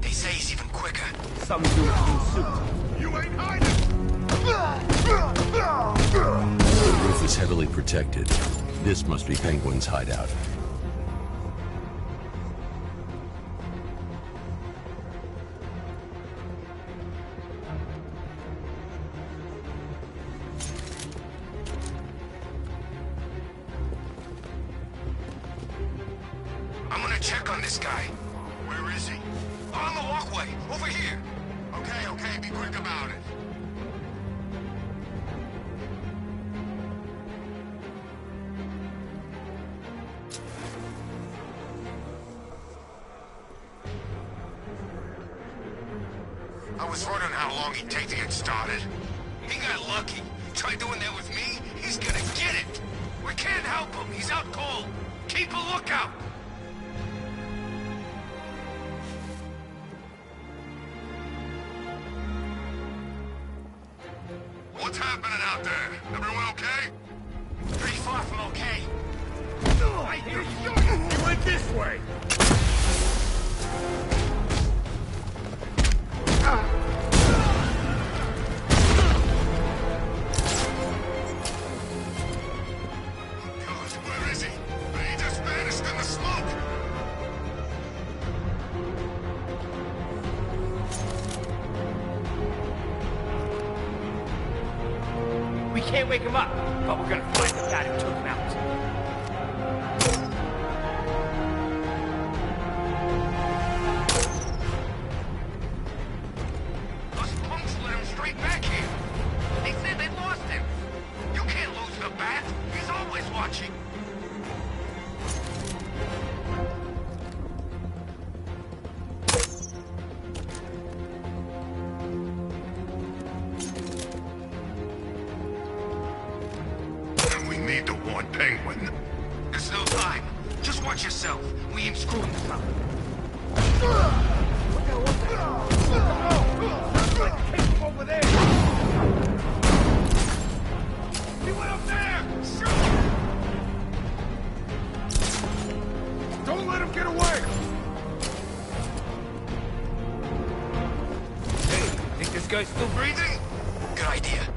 They say he's even quicker. Some dude in suit. You ain't hiding! The roof is heavily protected. This must be Penguin's hideout. I'm gonna check on this guy. Where is he? On the walkway, over here. Okay, be quick about it. I was wondering how long he'd take to get started. He got lucky. Try doing that with me, he's gonna get it. We can't help him. He's out cold. Keep a lookout. What's happening out there? Everyone okay? Pretty far from okay. I hear you shooting! He went this way! God, where is he? He just vanished in the smoke! We can't wake him up, but we're gonna find the guy who took him out. Those punks let him straight back here. They said they lost him. You can't lose the bat. He's always watching. We need to warn Penguin. There's no time. Just watch yourself. We ain't screwing this up. Over there! He went up there! Shoot! Don't let him get away! Hey, think this guy's still breathing? Good idea.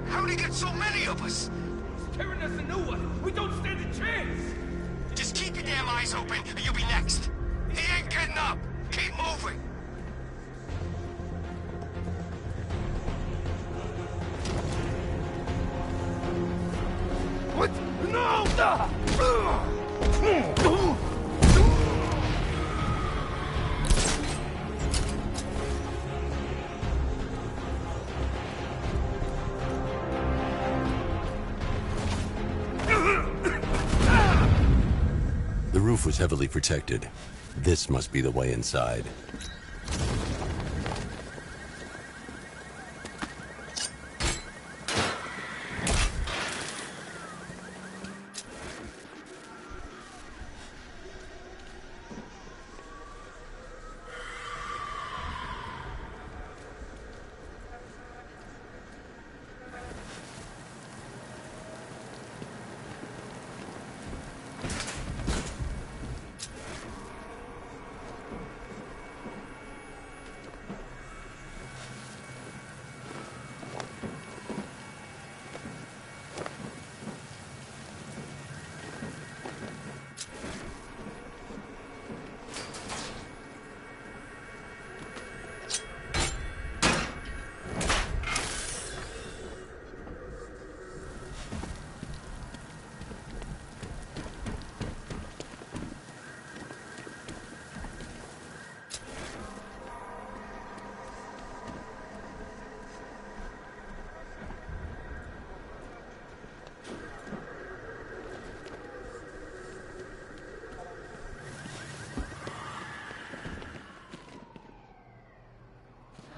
How'd he get so many? any of us. He's tearing us a new one. We don't stand a chance. Just keep your damn eyes open, and you'll be next. He ain't getting up. Keep moving. What? No! The roof was heavily protected. This must be the way inside.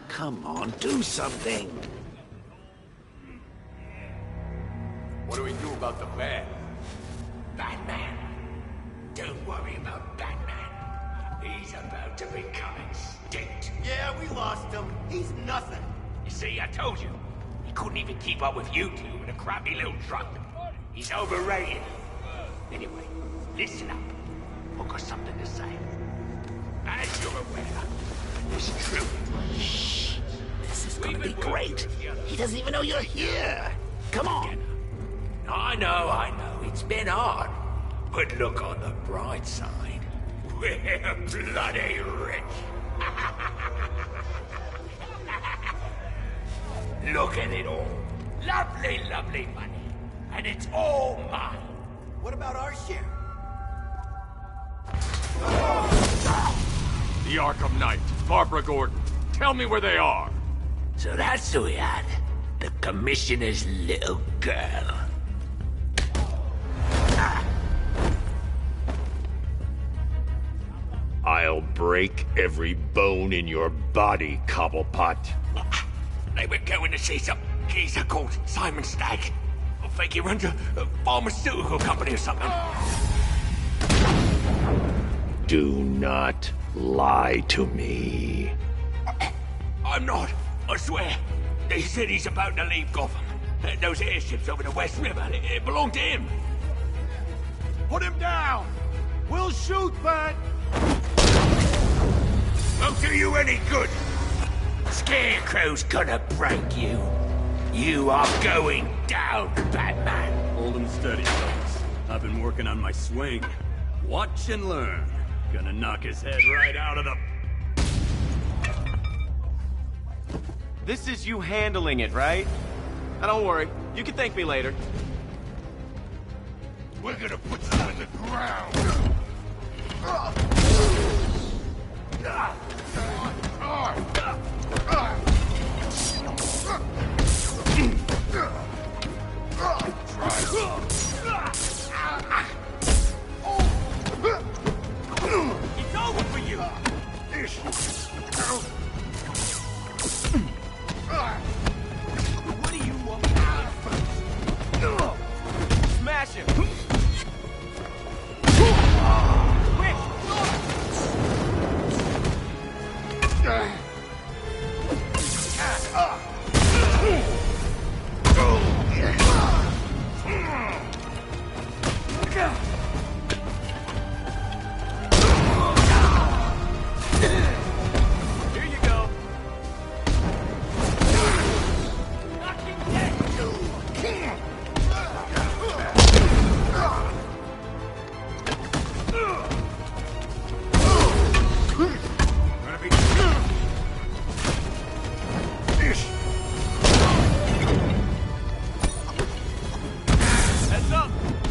Come on, do something. What do we do about the bat? Batman. Don't worry about Batman. He's about to become extinct. Yeah, we lost him. He's nothing. You see, I told you. He couldn't even keep up with you two in a crappy little truck. He's overrated. Anyway, listen up. I've got something to say. As you're aware, it's true. This is gonna be great. He doesn't even know you're here. Come on. I know. It's been hard. But look on the bright side. We're bloody rich. Look at it all. Lovely, lovely money. And it's all mine. What about our share? The Arkham Knight, Barbara Gordon. Tell me where they are. So that's who we had. The Commissioner's little girl. I'll break every bone in your body, Cobblepot. They were going to see some geezer called Simon Stagg. I think he runs a pharmaceutical company or something. Do not lie to me. I'm not. I swear. They said he's about to leave Gotham. Those airships over the West River, it belonged to him. Put him down! We'll shoot, Bat! Won't do you any good. Scarecrow's gonna break you. You are going down, Batman. Hold him steady, fellas. I've been working on my swing. Watch and learn. Gonna knock his head right out of the... This is you handling it, right? Now don't worry. You can thank me later. We're gonna put you in the ground. It's over for you. What do you want? Smash him! Quick!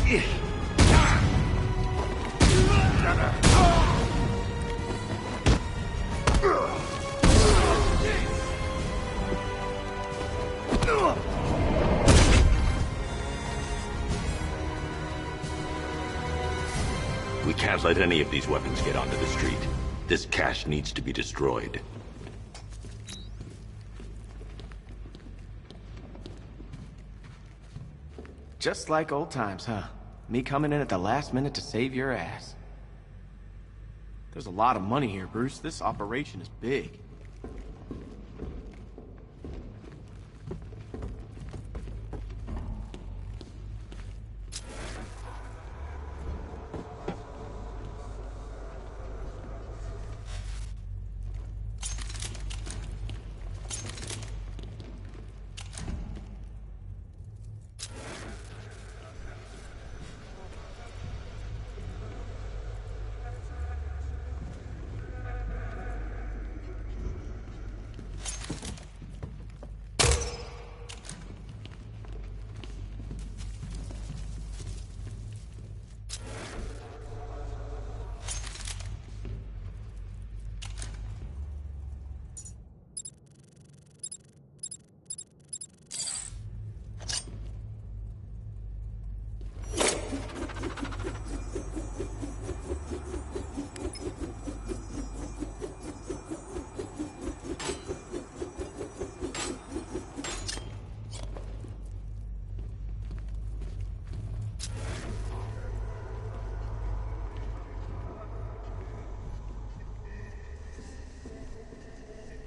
We can't let any of these weapons get onto the street. This cache needs to be destroyed. Just like old times, huh? Me coming in at the last minute to save your ass. There's a lot of money here, Bruce. This operation is big.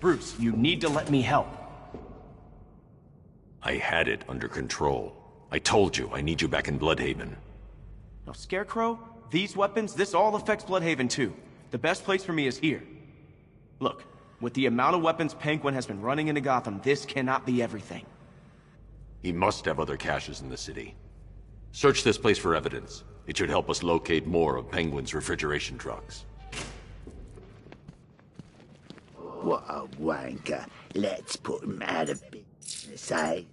Bruce, you need to let me help. I had it under control. I told you, I need you back in Bloodhaven. Now, Scarecrow, these weapons, this all affects Bloodhaven too. The best place for me is here. Look, with the amount of weapons Penguin has been running into Gotham, this cannot be everything. He must have other caches in the city. Search this place for evidence. It should help us locate more of Penguin's refrigeration trucks. What a wanker. Let's put him out of business, eh?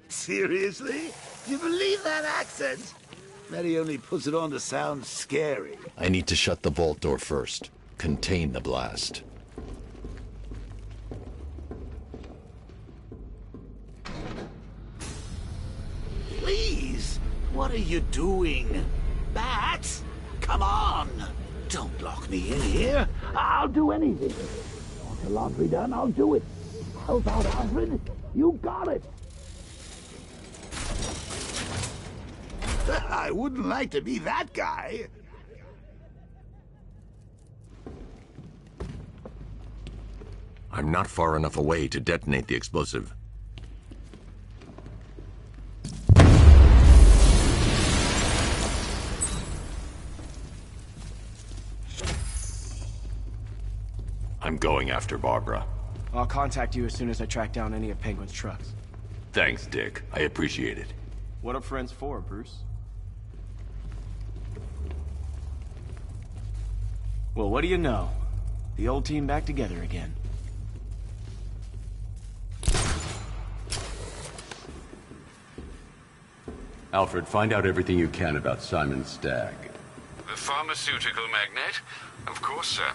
Seriously? You believe that accent? Bet he only puts it on to sound scary. I need to shut the vault door first. Contain the blast. Please? What are you doing? Bats? Come on! Don't lock me in here. I'll do anything. Want your laundry done? I'll do it. Help out, Alfred. You got it. I wouldn't like to be that guy. I'm not far enough away to detonate the explosive. I'm going after Barbara. I'll contact you as soon as I track down any of Penguin's trucks. Thanks, Dick. I appreciate it. What are friends for, Bruce? Well, what do you know? The old team back together again. Alfred, find out everything you can about Simon Stagg. The pharmaceutical magnate? Of course, sir.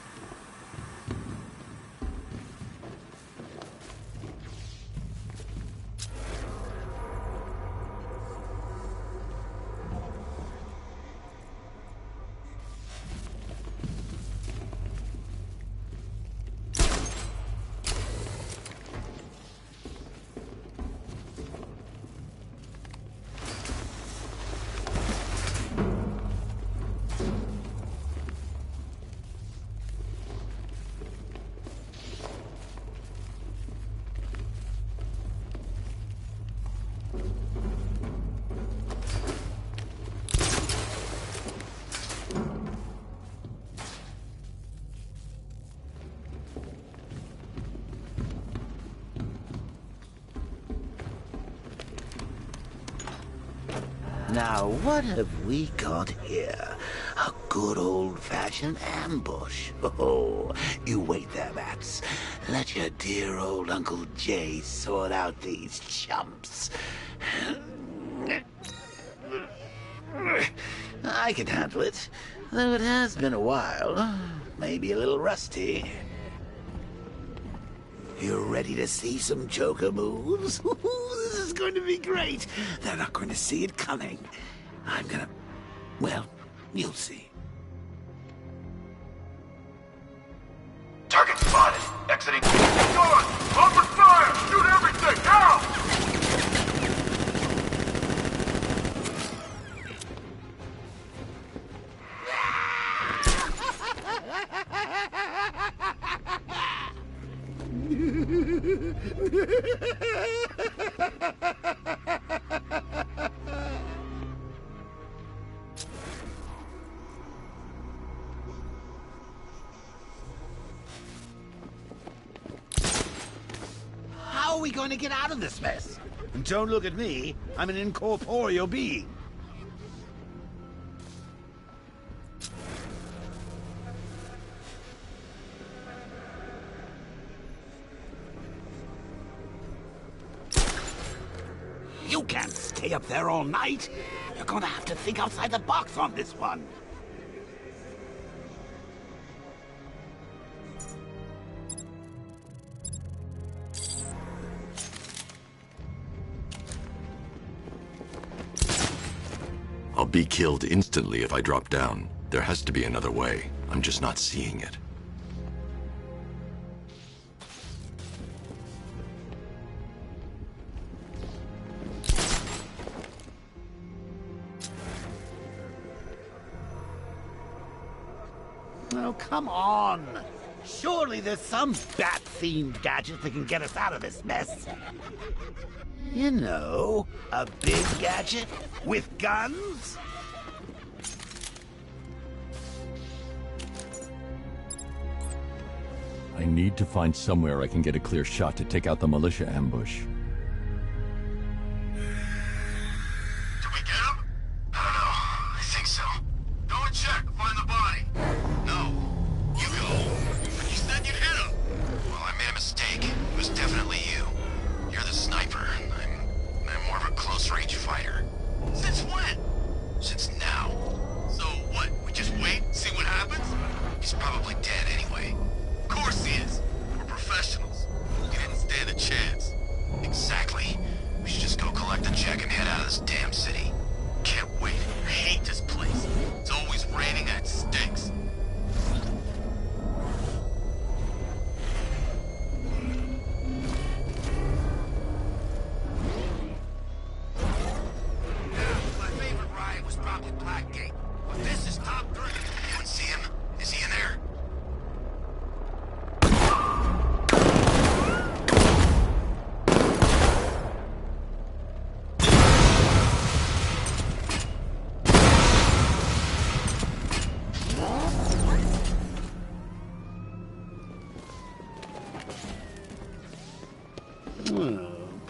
Now, what have we got here? A good old-fashioned ambush. Oh, you wait there, Bats. Let your dear old Uncle Jay sort out these chumps. I can handle it, though it has been a while. Maybe a little rusty. You ready to see some Joker moves? This is going to be great. They're not going to see it coming. I'm gonna... Well, you'll see. Target spotted. Exiting. Gun! Open fire! Shoot everything! Now! How are we going to get out of this mess? And don't look at me. I'm an incorporeal being. You can't stay up there all night. You're gonna have to think outside the box on this one. I'll be killed instantly if I drop down. There has to be another way. I'm just not seeing it. Oh, come on! Surely there's some bat-themed gadget that can get us out of this mess. You know, a big gadget with guns? I need to find somewhere I can get a clear shot to take out the militia ambush.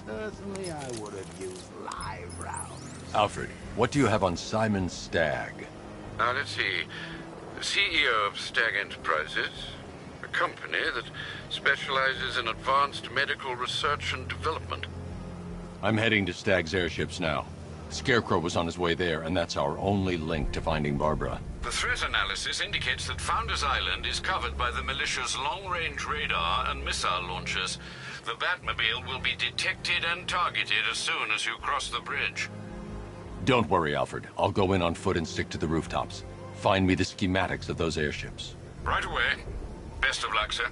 Personally, I would have used live rounds. Alfred, what do you have on Simon Stagg? Now, let's see. The CEO of Stagg Enterprises, a company that specializes in advanced medical research and development. I'm heading to Stagg's airships now. Scarecrow was on his way there, and that's our only link to finding Barbara. The threat analysis indicates that Founders Island is covered by the militia's long-range radar and missile launchers. The Batmobile will be detected and targeted as soon as you cross the bridge. Don't worry, Alfred. I'll go in on foot and stick to the rooftops. Find me the schematics of those airships. Right away. Best of luck, sir.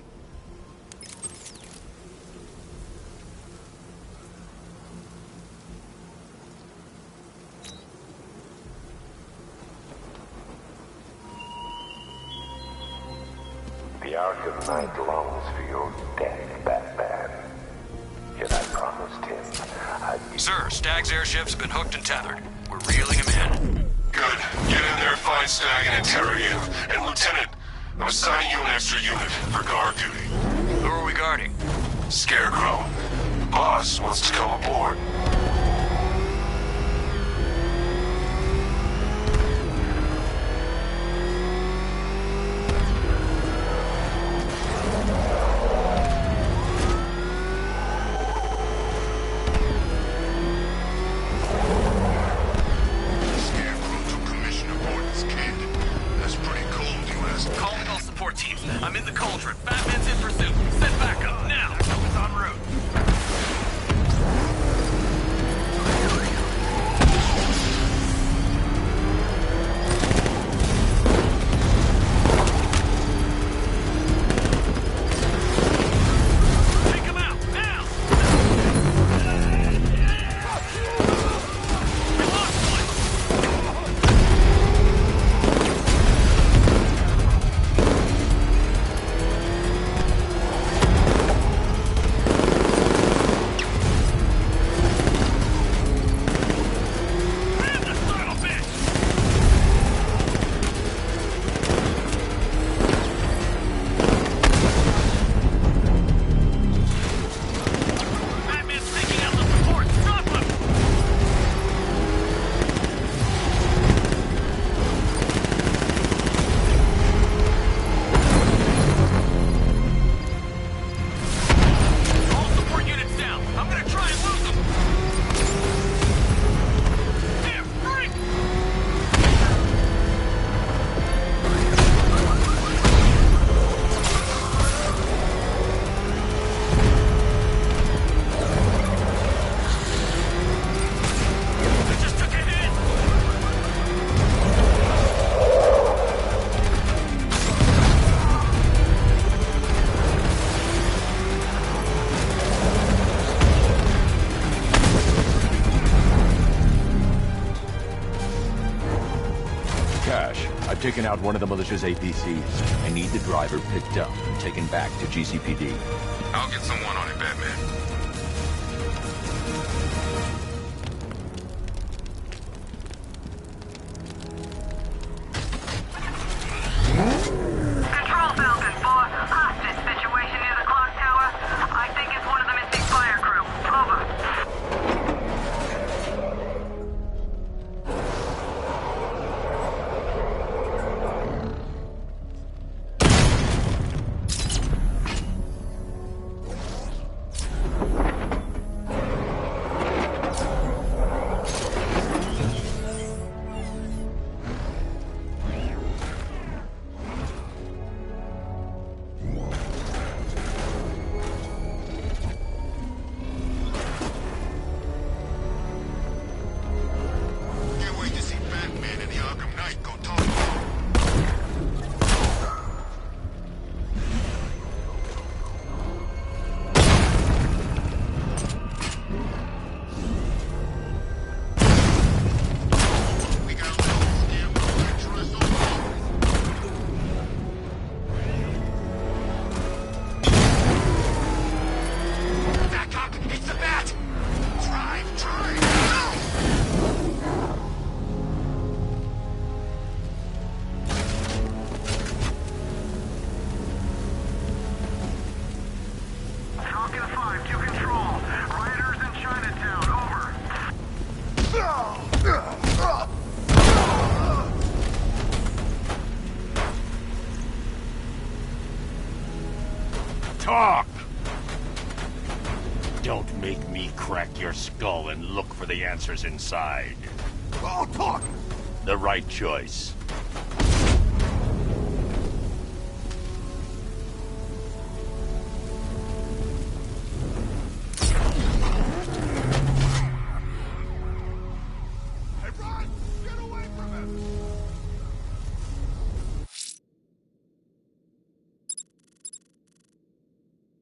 The Arkham Knight longs for your death, Batman. Yet I promised him I'd be... Sir, Stagg's airships have been hooked and tethered. We're reeling him in. Good. Get in there, find Stagg, and interrogate him. And Lieutenant, I'm assigning you an extra unit for guard duty. Who are we guarding? Scarecrow. The boss wants to come aboard. I've taken out one of the militia's APCs. I need the driver picked up and taken back to GCPD. I'll get someone on it, Batman. Control Falcon 4. Hostage situation near the clock tower. I think it's one of the missing fire crew. Over. Can't wait to see Batman and the Arkham Knight go toe Back up! It's the Bat! Drive! Falcon 5 to control. Rioters in Chinatown. Over. Talk! Don't make me crack your skull and look for the answers inside. Oh, talk! The right choice.